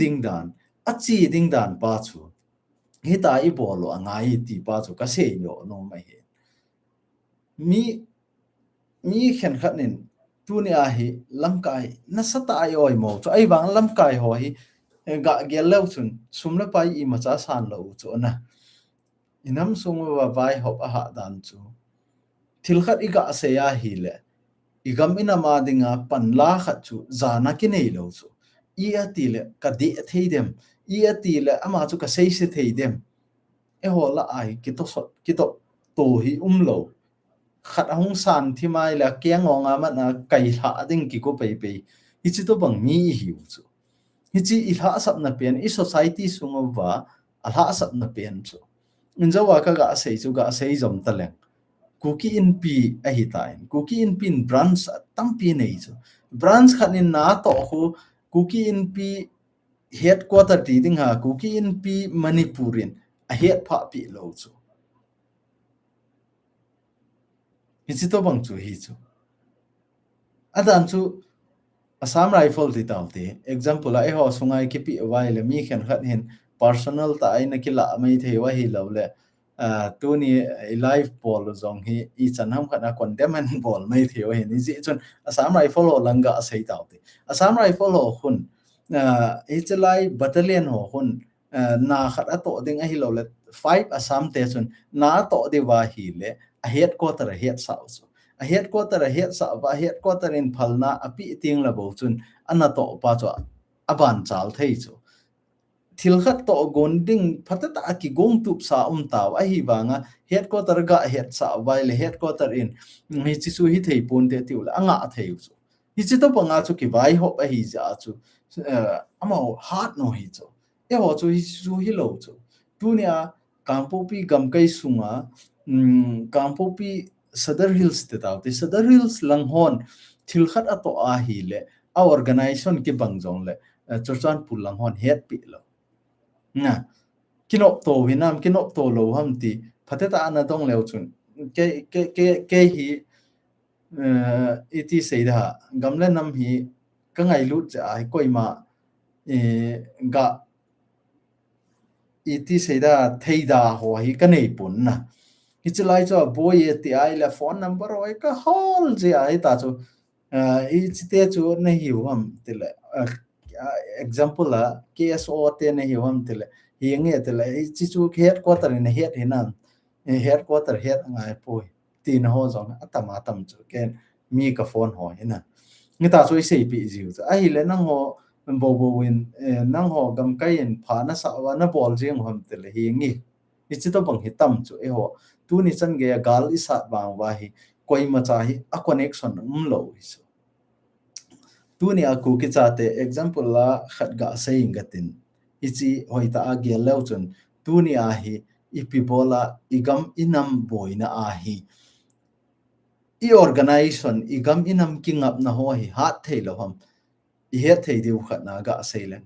ding dan a chi ding dan pa chu hi ta i bo lo angai ti pa chu ka se yo no mai he mi khen khat nin tu ni a hi lam kai na sata ai oi mo chu ai wang lam kai ho hi ga gel lo chun sumla pai i ma cha san lo chu na inam sung wa vai hop a ha dan chu thil khat i ga se ya hi le igam ina ma dinga panla khat chu zana ki nei lo chu i ati le ka di thei dem i ati le ama chu ka sei se thei dem e ho la ai ki to sot ki to hi lo khát hong san thì mai là kia ngon à mà na cây hạ đinh kỳ cô bể bể ít chỉ to bằng mi hiểu chứ ít chỉ ít hạ sắp na biển ít society sung và hạ sắp na biển chứ mình giờว่าcái gã sei dòng ta leng Kuki in pi a hi tain Kuki in pin branch tam pi nei chứ branch khát in na to khu Kuki in pi headquarter ti ding ha Kuki in pi Manipurin a head pha pi lo chứ ít chỉ to bằng chú hi chứ adan chu Assam rifle ti tawte example la ho sungai ki pi wai le mi khen khat hin personal ta aina ki la mai the wa hi lo le tu ni live ball zong hi I chan ham khana condemn ball mai the wa hin ji chun Assam rifle ho langa sei tawte Assam rifle ho hun lai battalion ho hun na khat ato ding a hi lo le 5 Assam te chun na to de wa hi le a headquarter sa a headquarter sa ba headquarter in phalna api ting la bo chun ana to pa cho aban chal thei chu thil khat to gonding phatata ki gong tup sa taw a hi banga headquarter ga head sa vai le headquarter in mi chi su hi thei pon te tiu la anga thei chu hi chi to panga chu ki vai hop a hi ja chu ama hat no hi chu e ho chu hi su hi lo chu tunia kampo pi gam kai sunga kampo pi Sadar Hills te tau te Sadar Hills langhon thil khat ato a hi le a organization ki bangjong le chorchan pul langhon het pi lo na kinop to hinam kinop to lo ham ti phateta ana dong leo chun ke hi iti seida gamle nam hi ka ngai lut ja ai koima ga iti seida theida ho hi ka nei pun na it's like a boy at the isle phone number or a whole I thought it's there to Nahiwam till example KSO ten Nahiwam till he get it's to headquarter in a head hinam a headquarter head I boy tin hose on atamatam to can make a phone ho in a that's what I say PZ I let no bobo win nang ho gam kay and pana sa wana ball jing home till he ichito bang hitam chu eho tuni chan ge gal isat bang wa hi koi ma cha hi a connection lo isu tuni a ku ki cha te example la khat ga saying gatin ichi hoita a ge lew chun tuni a hi ipibola igam inam boina a hi I organization igam inam kingap na ho hi hat thailo ham I het thei deu khat na ga sailen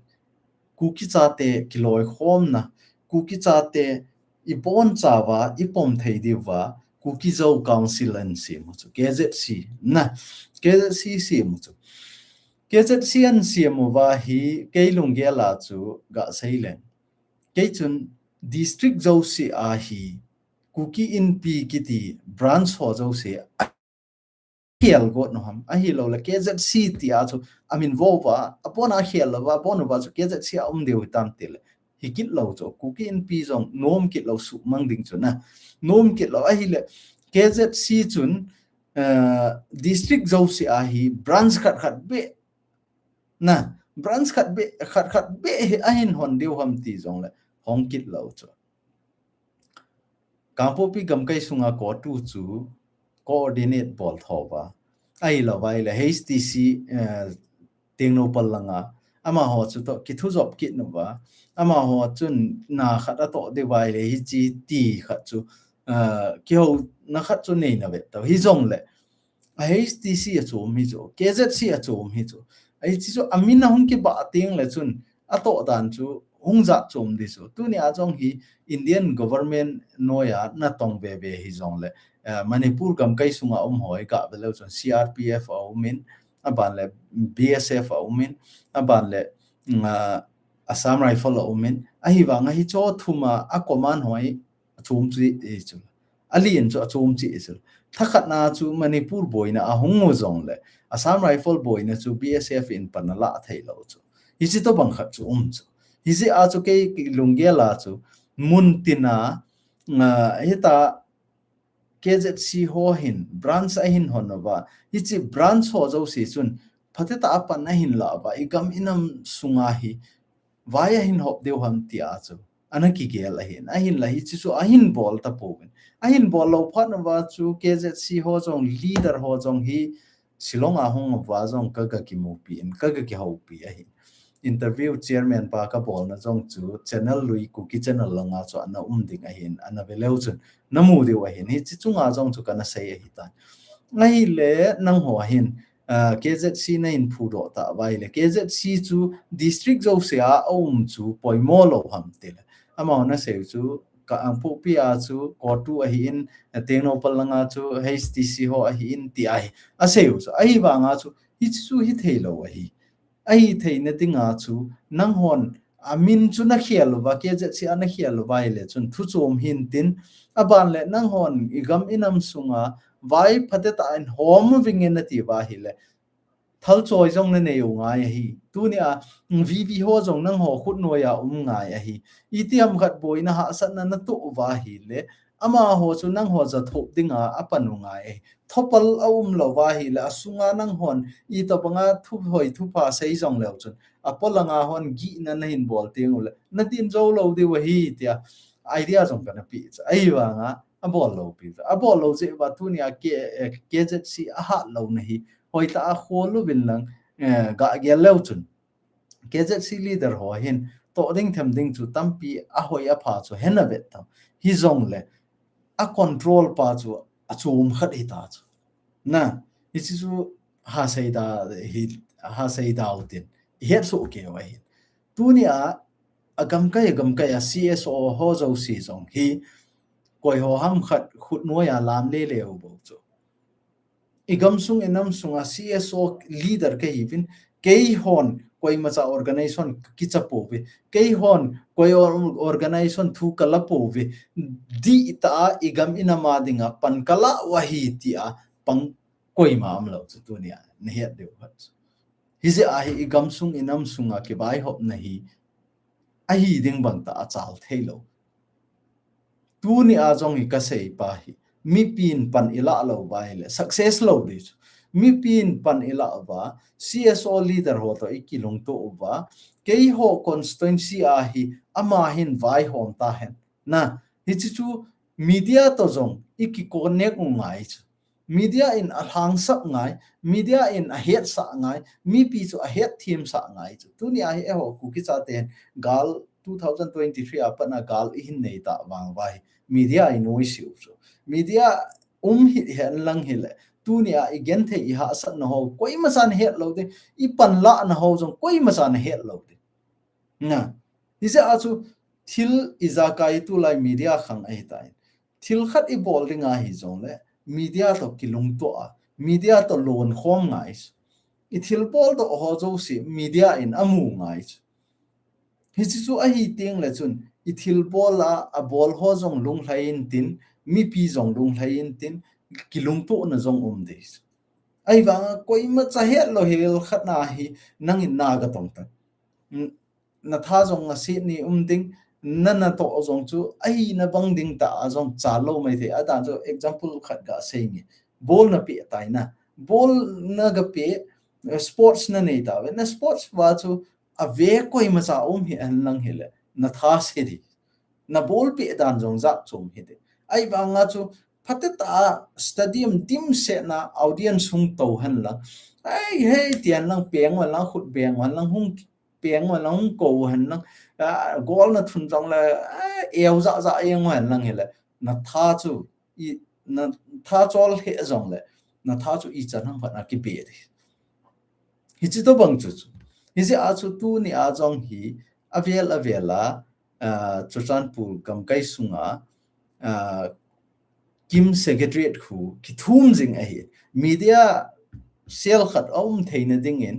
kuki cha te kiloi khom na kuki cha te I bon chawa I pom thei diwa kuki zo council an si mu chu KZC na KZC mu chu KZC an si mu wa hi keilung ge la chu ga sailen keichun district zo si a hi kuki in pi kiti branch ho zo se hiel got no ham a hi lo la KZC ti a chu amin vova apon a hiel wa bon wa chu KZC deu tam tel hi kit lo chu kuki in pi zong nom kit lo su mang ding chu na nom kit lo a hi le KZC chun district zo si a hi branch khat be na branch khat be a hin hon deu ham ti zong le hong kit lo chu Kampopi gamkai sunga ko tu chu coordinate bol thoba ai lo vai le HTC tengno pallanga ama ho chu to kithu job kit no ba ama ho chun na khata to de vai le hi chi ti khat chu ki ho na khat chu nei na ve to hi jong le HTC a chu mi chu KZC a chu mi chu ai chi chu amina hung ki ba teng le chun a to dan chu hung za chom di chu tu ni a jong hi Indian government noya na tong be hi jong le Manipur kam kai sunga hoi ka belo chon CRPF min aban le BSF min aban le Assam Rifle min ahi wanga hi cho thuma a command hoi chum chi e chu alien cho chum chi chu thakhat na chu Manipur boina a hungu jong le Assam Rifle boina chu BSF in PANLA thailo chu hi chi to bang khat chu chu hi si a chu ke lunggela chu muntina hita KZC ho hin branch ahin honova hichi branch ho zo si chun phateta apan ahin la ba igam inam sunga hi vaya hin hop deu ham ti a chu anaki gel ahin la hi chu ahin bol ta povin ahin bol lo phat wa chu KZC ho jong leader ho jong hi silonga hong wa jong ka ki mu pi in ka ki ho pi ahin interview chairman pa ka bol na jong chu channel lui Kuki channel langa chu ana ding ahin ana veleu chun namu de wa hin hi chi chunga jong chu kana sei hi ta ngai le nang ho hin KZC na in phu do ta vai le KZC chu district zo se a chu poimo lo ham te le ama na se chu ka ang pu pi a chu ko tu a hin tengno palanga chu HTC ho a hin ti ai a se chu ai wa nga chu hi chu hi theilo hi ai theina tinga chu nang hon amin chu na khial wa KZC ana khial vai le chun thu chom hin tin aban le nang hon igam inam sunga vai phate ta in hom wingen na ti wa hi le thal choi jong na ne nga hi tu ni a VV ho jong nang ho khut no ya nga ya hi itiam khat boi na ha san na tu wa hi le ama ho chu nang ho za thop dinga apanu nga e thopal lo wa hi la sunga nang hon I to panga thu hoi thu pa sei jong le chun apolanga hon gi na na hin bol teng ule na tin zo lo di wa hi tia idea jong kana pi ai wa nga a bol lo pi a bol lo je wa tu ni a KZC a ha lo na hi hoi ta a kholu bin lang ga gel lo chun KZC leader ho hin to ding them ding chu tampi a hoi a pha chu hena vet tam hi jong le a control pa chu a chum khat hi ta chu na ichi chu ha sei da utin het so ke wa hi tu ni a agam kai a CSO ho zo si jong hi koi ho ham khat khut no ya lam le le bo chu igam sung enam sunga CSO leader ke hivin kei hon koi macha organization kichapo ve kei hon koi organization thu kala po ve di ta igam inama dinga pan kala wahi tia pang koi ma am lo chu tunia ne het de hat hise a hi igam sung enam sunga ke bai hop nahi a hi ding bang ta achal thelo tu ni a jong hi ka sei pa hi mi pin pan ila lo bai le success lo di mi pin pan ila ba CSO leader ho to ikilong to ba kei ho constituency a hi ama hin vai hom ta hen na hi chu media to zong iki connect ngai chu media in a hang sak ngai media in a het sa ngai mi pi chu a het thim sa ngai chu tu ni a he ho Kuki Chaten gal 2023 apana gal in nei ta wang vai media in noi siu chu media hi hen lang hi le tu ni a igen the I ha sat na ho koi ma san het lo de I pan la na ho jong koi ma san het lo de na ise a chu thil izakai tu lai media khang ai tai thil khat I bol ringa hi jong le media to kilung to a media to lon khom ngai I thil bol to ho zo si media in amu ngai hi chu a hi teng le chun I thil bol a bol ho jong lung hlain tin mi pi jong lung hlain tin kilung to na jong des ai wanga koi ma cha het lo hel khat na hi nang in na ga tong ta na tha jong a si ni ding na to jong chu ai na bang ding ta jong cha lo mai the ada jo example khat ga sei ni bol na pi tai na bol na ga pe sports na nei ta na sports wa chu a ve koi ma cha hi an lang hele na tha se di na bol pi dan jong za chum hi de ai ba nga chu phateta stadium dim se na audience hung to han la ai he tian lang peng wa lang khut beng wa lang hung peng wa lang ko han lang gol na thun jong la eo za za eng wa lang hele na tha chu I na tha chol he jong le na tha chu I chan hang phat na ki pe de hi chi to bang chu hi si a chu tu ni a jong hi avela chu chan pul kam kai sunga kim secretariat khu ki thum jing a hi media sel khat theina ding in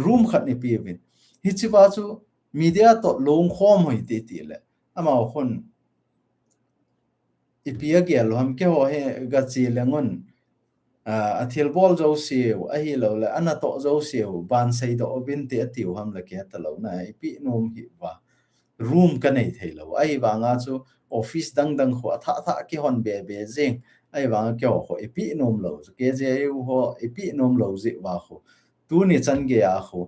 room khat ni pi win hi chi ba chu media to long khom hoi te ti le ama khon ipia ge lo ham ke ho he ga chi lengon a thil bol jo se a hi lo le ana to jo se ban sei do bin te tiu ham le ke ta lo na ipi nom hi wa room ka nei thei lo ai wa nga chu office dang kho tha ki hon be jeng ai wa ke ho ipi nom lo ke je ho ipi nom lo ji wa kho tu ni chan ge a kho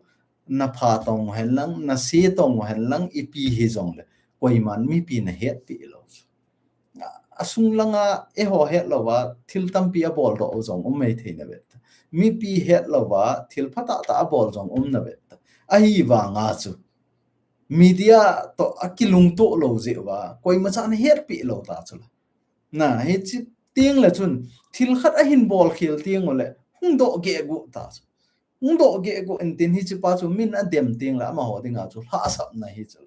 na pha tong hen lang na si tong hen lang ipi hi jong le koi man mi pi na het pi lo asung langa ho het lo wa thil tam pi a bol ro jong mai thei na bet mi pi het lo wa thil phata ta bol jong na bet ai wa nga chu media to akilung to lo je wa koi ma chan het pi lo ta chu na he chi tieng la chun thil khat a hin bol khel tieng ole hung do ge gu ta hung do ge gu en tin hi chi pa chu min a dem tieng la ma ho dinga chu ha sap na hi chu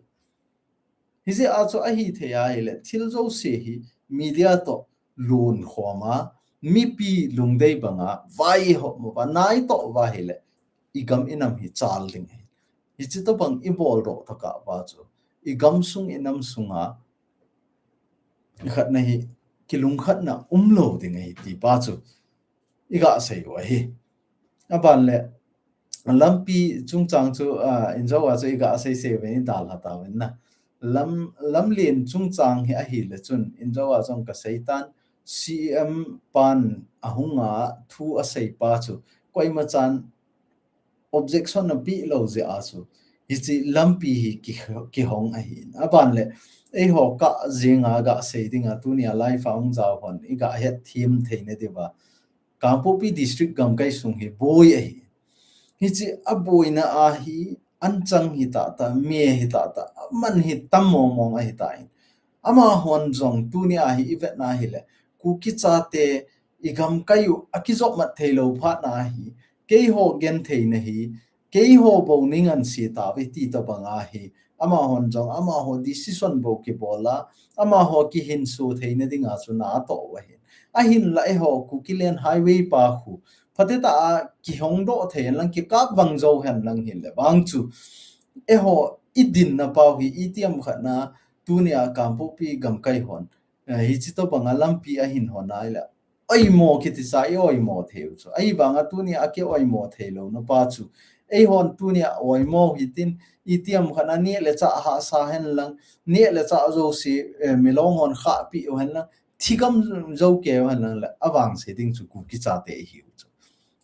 hi je a chu a hi the ya ile thil zo se hi media to lun khoma mi pi lungdei banga vai ho mo ba nai to wa hele igam inam hi chal ding hi chi to bang I bol ro to ka ba chu igam sung inam sunga khat na hi kilung khat na lo ding hi ti ba chu iga sei wa hi aban le lampi chung chang chu injo wa chu iga sei se ve dal ha ta wen na lam lien chung chang hi a hi le chun injo wa jong ka seitan cm pan ahunga thu a sei pa chu koi ma chan objection na pi lo je a chu hi chi lampi hi ki hong a hi aban le ho ka zinga ga sei dinga tu nia lai faung jaw hon I ga het thim theine dewa Kampopi district gam kai sung hi boy a hi chi a boy na a hi anchang hi ta me hi ta man hi tammo mong a hi ta ama hon jong tu nia hi ivet na hi le Kuki Chate igam kayu akizok mat theilo phat na hi ke ho gen theina hi ke ho bo ning an si ta ve ti to banga hi ama hon jong ama ho decision bo ki bola ama ho ki hin su theina dinga chu na to wa hi a hin la ho Kukilen highway pa khu phateta ki hong do thein lang ki kap wang zo han lang hin le wang chu ho idin na pa hi itiam khana tunia Kampopi gam kai hon hi chi to banga lampi a hin hona ila ai mo ki ti sai oi mo theu chu ai banga tunia ake oi mo thelo no pa chu ei hon tunia oi mo hitin itiam khana ni le cha ha sa hen lang ni le cha zo si milong hon kha pi hen lang thigam zo ke han lang la awang se ding chu Kuki Chate hi chu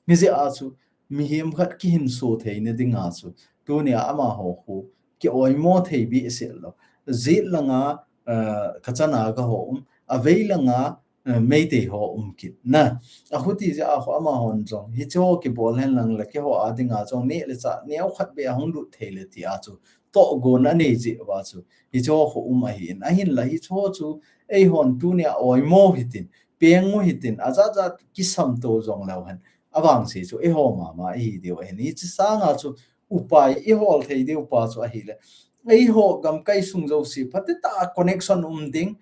mi je a chu mi hem khat ki hin so theine dinga chu tunia ama ho hu ki oi mo thei bi se lo zit langa khachana ka ho aveilanga meite ho kit na a huti ja a ho ama hon jong hi cho ki bol hen lang la ke ho adinga jong ne le cha ne au khat be a hung du thele ti a chu to go na ne ji wa chu hi cho ho a hin la hi cho chu ei hon tu ne oi mo hitin peng mo hitin aza za ki sam to jong law han awang si chu e ho ma hi de wa ni chi sa nga chu upai e hol thei de upa chu a hi le ei ho gam kai sung zo si patita connection ding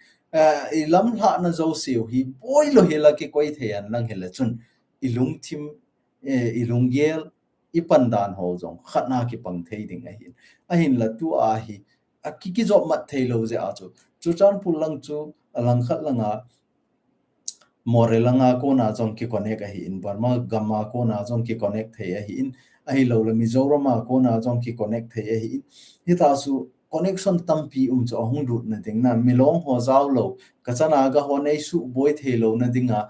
ilam hla na zo siu hi boilo hela ki koi thean lang hela chun ilung thim ilung gel ipandan ho jong khatna ki pang thei ding a hin la tu a hi a ki job mat thei lo je a chu chan pulang chu alang khat langa morelanga ko na jong ki connect a hi in barma gamma ko na jong ki connect thei a hi in a hi lo la mizorama ko na jong ki connect thei a hi hi ta su connection tampi cho hung ru na ding na milong ho zaw lo ka chana ga ho nei su boy the lo na dinga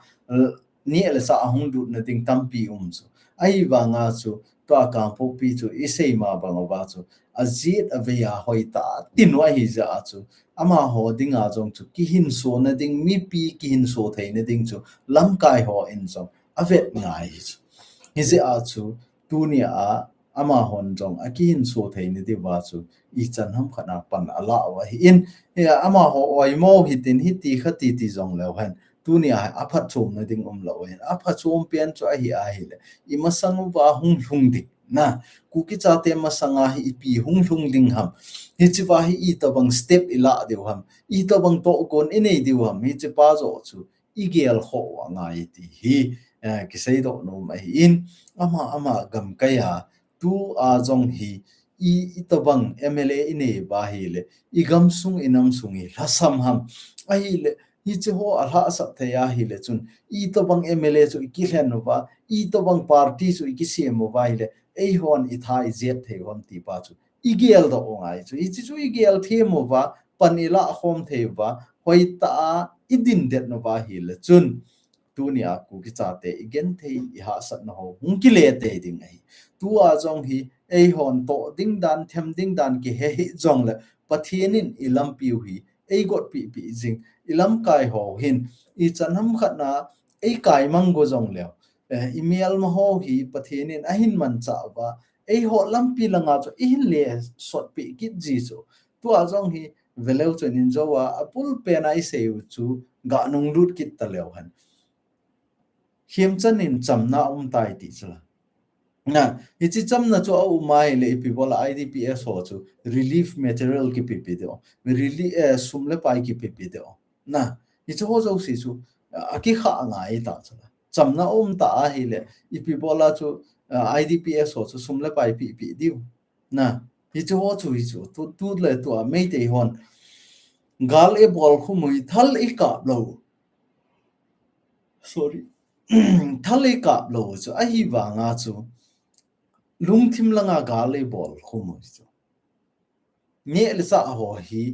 ni ele sa hung ru na ding tampi cho ai wa nga chu to ka po pi chu isei ma ba ngo ba chu azit aveya hoita tinwa hi za chu ama ho dinga jong chu ki hin so na ding mi pi ki hin so thei na ding chu lam kai ho in so avet ngai chu hi ze a chu tu ni a ama hon jong a ki hin so thei ni di wa chu i chan ham khana pan ala wa hi in ya ama ho oi mo hi tin hi ti khati ti jong lo han tu ni a phat chom na ding lo hen a phat chom pian chu a hi le i ma sang wa hung hung di na kuki chate ma sanga hi pi hung hung ding ham hi chi wa hi i to bang step ila de ham i to bang to kon inei di ham hi chi pa zo chu i gel ho wa ngai ti hi ki sei do no ma hi in ama gam kaya tu a jong hi i to bang mla ine ba hi le i gam sung inam sung hi lasam ham a hi le hi chi ho a hla sa the ya hi le chun i to bang mla chu ki hlen no ba i to bang party chu ki sem mo ba hi le ei hon i thai zet the hom ti pa chu i gel do ngai chu i chi chu i gel the mo ba panila khom the ba hoi ta i din det no ba hi le chun tu ni a ku ki cha te igen the i ha sat no ho hung ki le te ding ai tu a jong hi ei hon to ding dan them ding dan ki he hi jong le pathianin ilam piu hi ei got pi pi jing ilam kai ho hin i chanham khat na ei kai mang go jong le email ma ho hi pathianin ahin man cha ba ei ho lam pi langa cho i hin le sot pi ki ji cho tu a jong hi veleu chen in zo wa apul pe nai se chu ga nung lut kit ta lew han hiam chan in chamna tai ti chla na ichi chamna chu au mai le people idps ho chu relief material ki pp de relief sumle pai ki pp de na ichi ho zo si chu aki kha ngai ta chla chamna ta a hi le people la chu idps ho chu sumle pai pp di na ichi ho chu i chu tu le tu a mei te hon gal e bol khu mui thal e ka lo sorry thal e ka lo chu a hi wa nga chu lung thim langa gale bol khumu chu nge le sa ho hi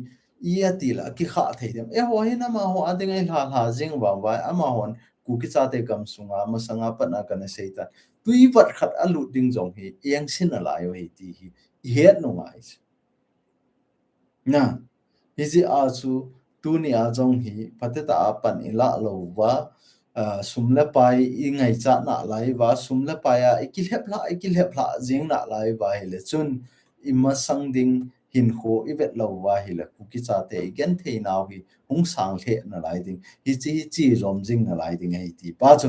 ia ti la ki kha thei dem e ho hi na ma ho ading ai hla jing wa wa ama hon ku ki cha te kam sunga ma sanga pa na kana seita tui wat khat alu ding jong hi eng sin ala yo hi ti hi het no ngai na hi ji a chu tu ni a jong hi pateta pan ila lo wa sumle pai i ngai cha na lai wa sumle pai a ikil hep la jing na lai wa hele chun ima sang ding hin kho i vet lo wa hele ku ki cha te gen the naw hi hung sang the na lai ding hi chi rom jing na lai ding ai ti pa chu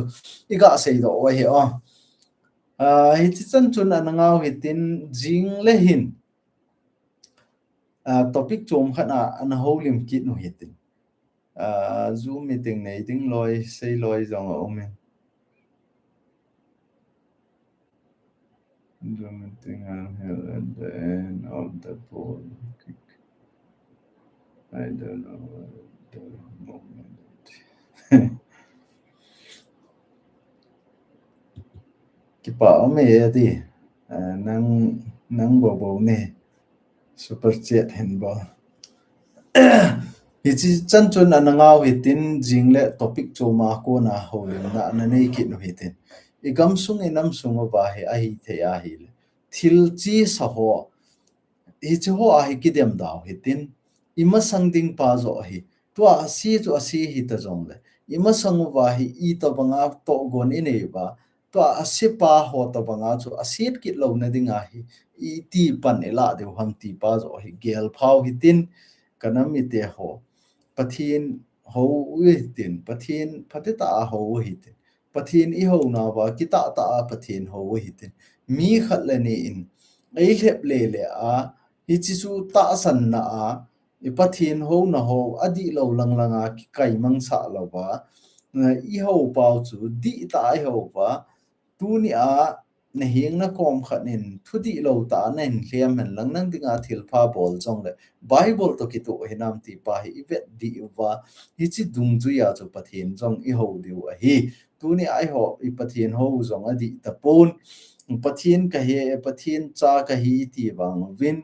i ga sei do wa he hi chi chan chun an ngau hi tin jing le hin topic chom khana an holim kit no hi tin Zoom meeting này tiếng lôi xây lôi dòng ở ông mình Zoom meeting held at the end of the poll. I don't know the moment. Cái bảo mẹ đi năng năng bộ nè super chat hình bảo hi chi chan chun an ngau hi tin jing le topic choma ko na holim na nei ki no hi tin I gam sung enam sung ba he a hi the a hi thil chi sa ho hi chi ho a hi ki dem daw hi tin ima sangding pa zo hi tua asi chu asi hi ta jong le ima sangu wa hi I to banga to gon ine ba tua asi pa ho to banga chu asit kit lo na dinga hi I ti pan ela de ham ti pa zo hi gel phau hi tin kanami te ho pathin ho wi tin pathin phatita ho hi tin pathin I ho na ba kita ta pathin ho hi tin mi khat le ni in ei lep le le a hi chi chu ta san na a I pathin ho na ho adi lo lang langa ki kai mang sa lo ba I ho pau chu di ta I ho ba tu ni a na hieng na kom khanin thudi lo ta nen hliam hen lang nang dinga thil pha bol chong le bible to ki to hinam ti pa hi vet di wa hi chi dung chu ya chu pathin chong I ho diu a hi tu ni ai ho I pathin ho zong a di ta pon pathin ka he pathin cha ka hi ti wang win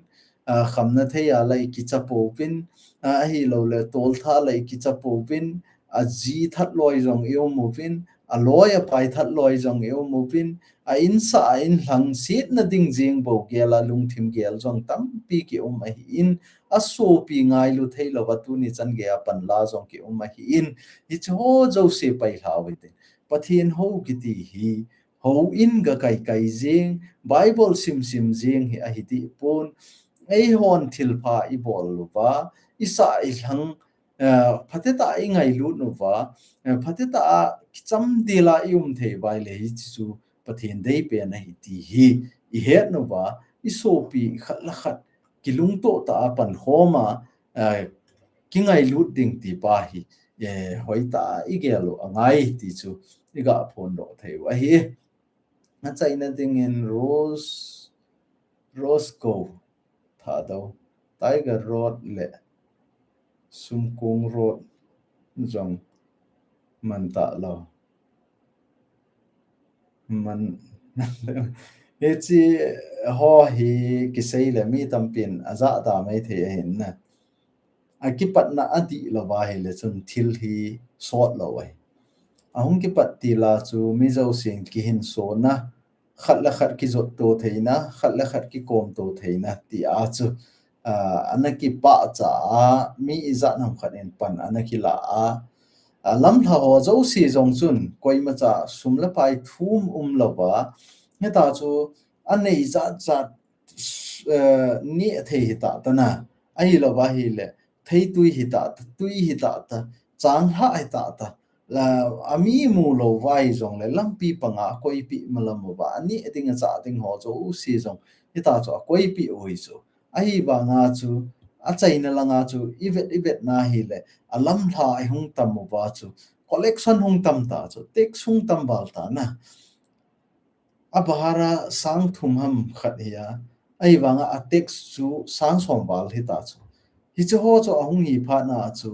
khamna theya lai ki chapo win a hi lo le tol tha lai ki chapo win a ji that loi zong eo mo win a loya pai that loi zong eo mo win a in sa in hlang sit na ding jing bo gela lung thim gel zong tam pi ki a hi in a so pi ngai lu thei lo wa tu ni chan ge a pan la zong ki a hi in hi cho jo se pai hlawi te pathin ho ki ti hi ho in ga kai kai jing bible sim sim jing hi a hi ti pon ei hon thil pha I bol lu wa isa I hlang phateta I ngai lu nu wa phateta cham dila yum thei bai le hi chu pathin dei pe na hi ti hi I het nu wa I so pi khat la khat kilung to ta pan khoma ki ngai lu ding ti pa hi hoi ta I gelo angai ti chu I ga phon do thei wa hi na chaina ding in Roscoe tha do Tiger Road le Sumkung Road jong man ta lo man he chi ho hi ki sei le mi tampin aza ta mai the hin na a ki pat na adi lo ba hi le chun thil hi sort lo ai ahung ki pat ti la chu mi zo sing ki hin so na khat la khat ki zot to theina khat la khat ki kom to theina ti a chu anaki pa cha mi iza nam khat en pan anaki la lam tha ho zo si zong chun koi ma cha sumla pai thum lawa he ta chu anei za za ni thei hi ta na ai lawa hi le thei tui hi ta chang ha hi ta la ami mu lo vai zong le lampi panga koi pi malam ba ani etinga cha ting ho zo si zong hi ta chu koi pi oi chu ai ba nga chu a chaina langa chu ivet na hi le alam tha ai hung tam mo ba chu collection hung tam ta chu tek sung tam bal ta na abahara sang thum ham khat hiya ai wanga a tek chu sang som bal hi ta chu hi chu ho chu ahung hi pha na chu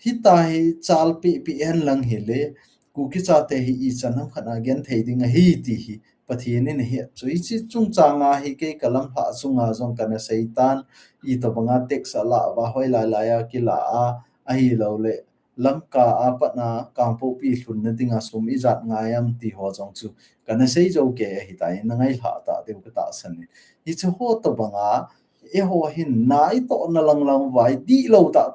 hi ta hi chal pi en lang hi le kuki cha te hi I chanam khana gen thei ding hi ti hi pathian in hi chu chi chung changa hi ke kalam pha chunga jong kana seitan I to banga tek sala wa hoi la ya ki la a hi lo le lam ka pa na kampo pi thun na dinga sum I zat ngayam ti ho jong chu kana sei jo ke hi tai na ngai hla ta de ka ta san hi chu ho to banga e ho hin nai to na lang vai di lo ta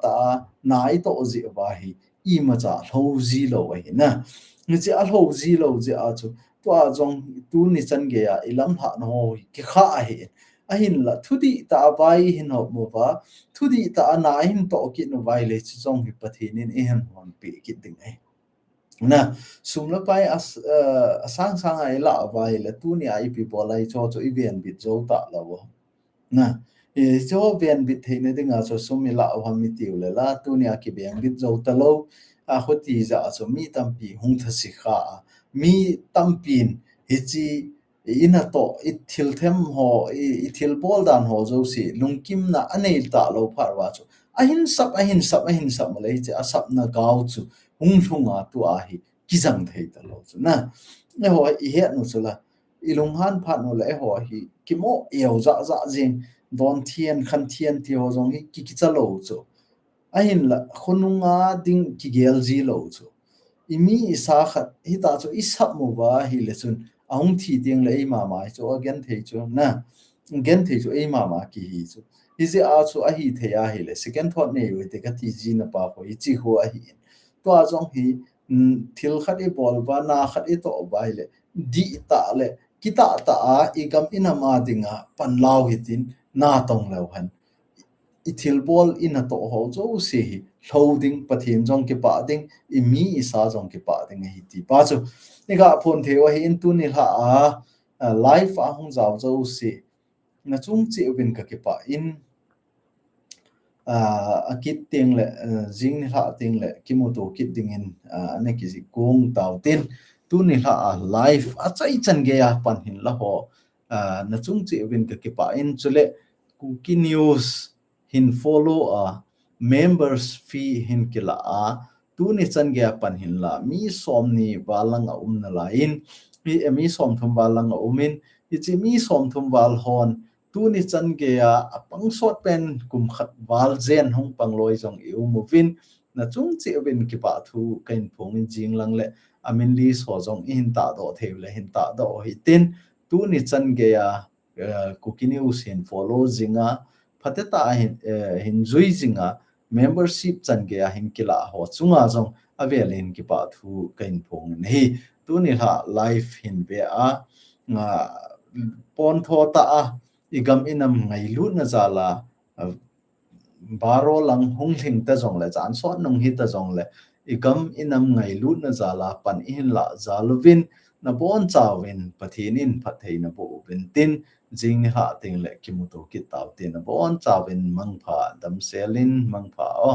nai to ji wa hi I ma cha lo ji lo wa hi na ni chi a lo ji lo ji a chu to a jong tu ni chan ge ya ilam ha no ki kha a hi a hin la thudi ta vai hin ho mo wa thudi ta na hin to ki no vai le chi jong hi pathin in e han hon pi ki ding ai na sumla pai asang sang ai la vai le tu ni ai pi bolai cho cho I ven bit zo ta la wo na cho ven bit theine dinga so sumi la wa mi tiu le la tu ni ki beng bit zo ta lo a khoti za so mi tampi hung tha si kha mi tampin hi chi ina to I thil them ho I thil bol dan ho zo si lungkim na anei ta lo phar wa chu ahin sap le chi asap na gau chu hung thunga tu a hi kizang thei ta lo chu na ne ho I he no chu la ilung han phat no le ho hi kimo eo za jing don thian khan thian ti ho jong hi ki cha lo chu ahin la khonunga ding ki gel ji lo chu imi isa khat hi ta chu isap mo ba hi le chun ahung thi ding le ma chu again thei chu na again thei chu ma ki hi chu izi a chu a hi theya hi le second thought nei we te ka ti ji na pa ko I chi ho a hi to a jong hi thil khat I bol ba na khat I to ba hi le di ta le kita ta a igam inama dinga panlau hitin na tong lo han ithil bol in a to ho zo se hi loading pathin jong ki pa ding I mi isa jong ki pa ding hi ti pa chu ni ga phon theo hi in tu ni ha a life a hung zaw zo se na chung chi ubin ka ki pa in a kit ting le jing ni ha ting le kimoto kit ding in ne ki si kong taw tin tu ni ha a life a chai chan ge ya pan hin la ho na chung chi ubin ka ki pa in chule Kuki news hin follow a members fee hin kila a tu ni chan ge pan hin la mi som ni walang a na la in mi som thum walang a umin ichi mi som thum wal hon tu ni chan ge a pang sot pen kum khat wal zen hong pang loi jong eu movin na chung chi win ki pa thu kain phong in jing lang le amin li so jong in ta do theu le hin ta do hi tin tu ni chan ge a Kuki news hin follow zinga phateta hin zui zinga membership chan ge a hin kila ho chunga jong avelin ki pa thu kain phong nei tu ni ha life hin be a nga pon tho ta a igam inam ngai lu na zala baro lang hung hing ta jong le chan so nong hi ta jong le igam inam ngai lu na zala pan in la zaluvin na bon chawin pathinin phathei na bo bin tin jing ha ting le kimuto ki taw tin na bon chawin mangpha dam selin mangpha o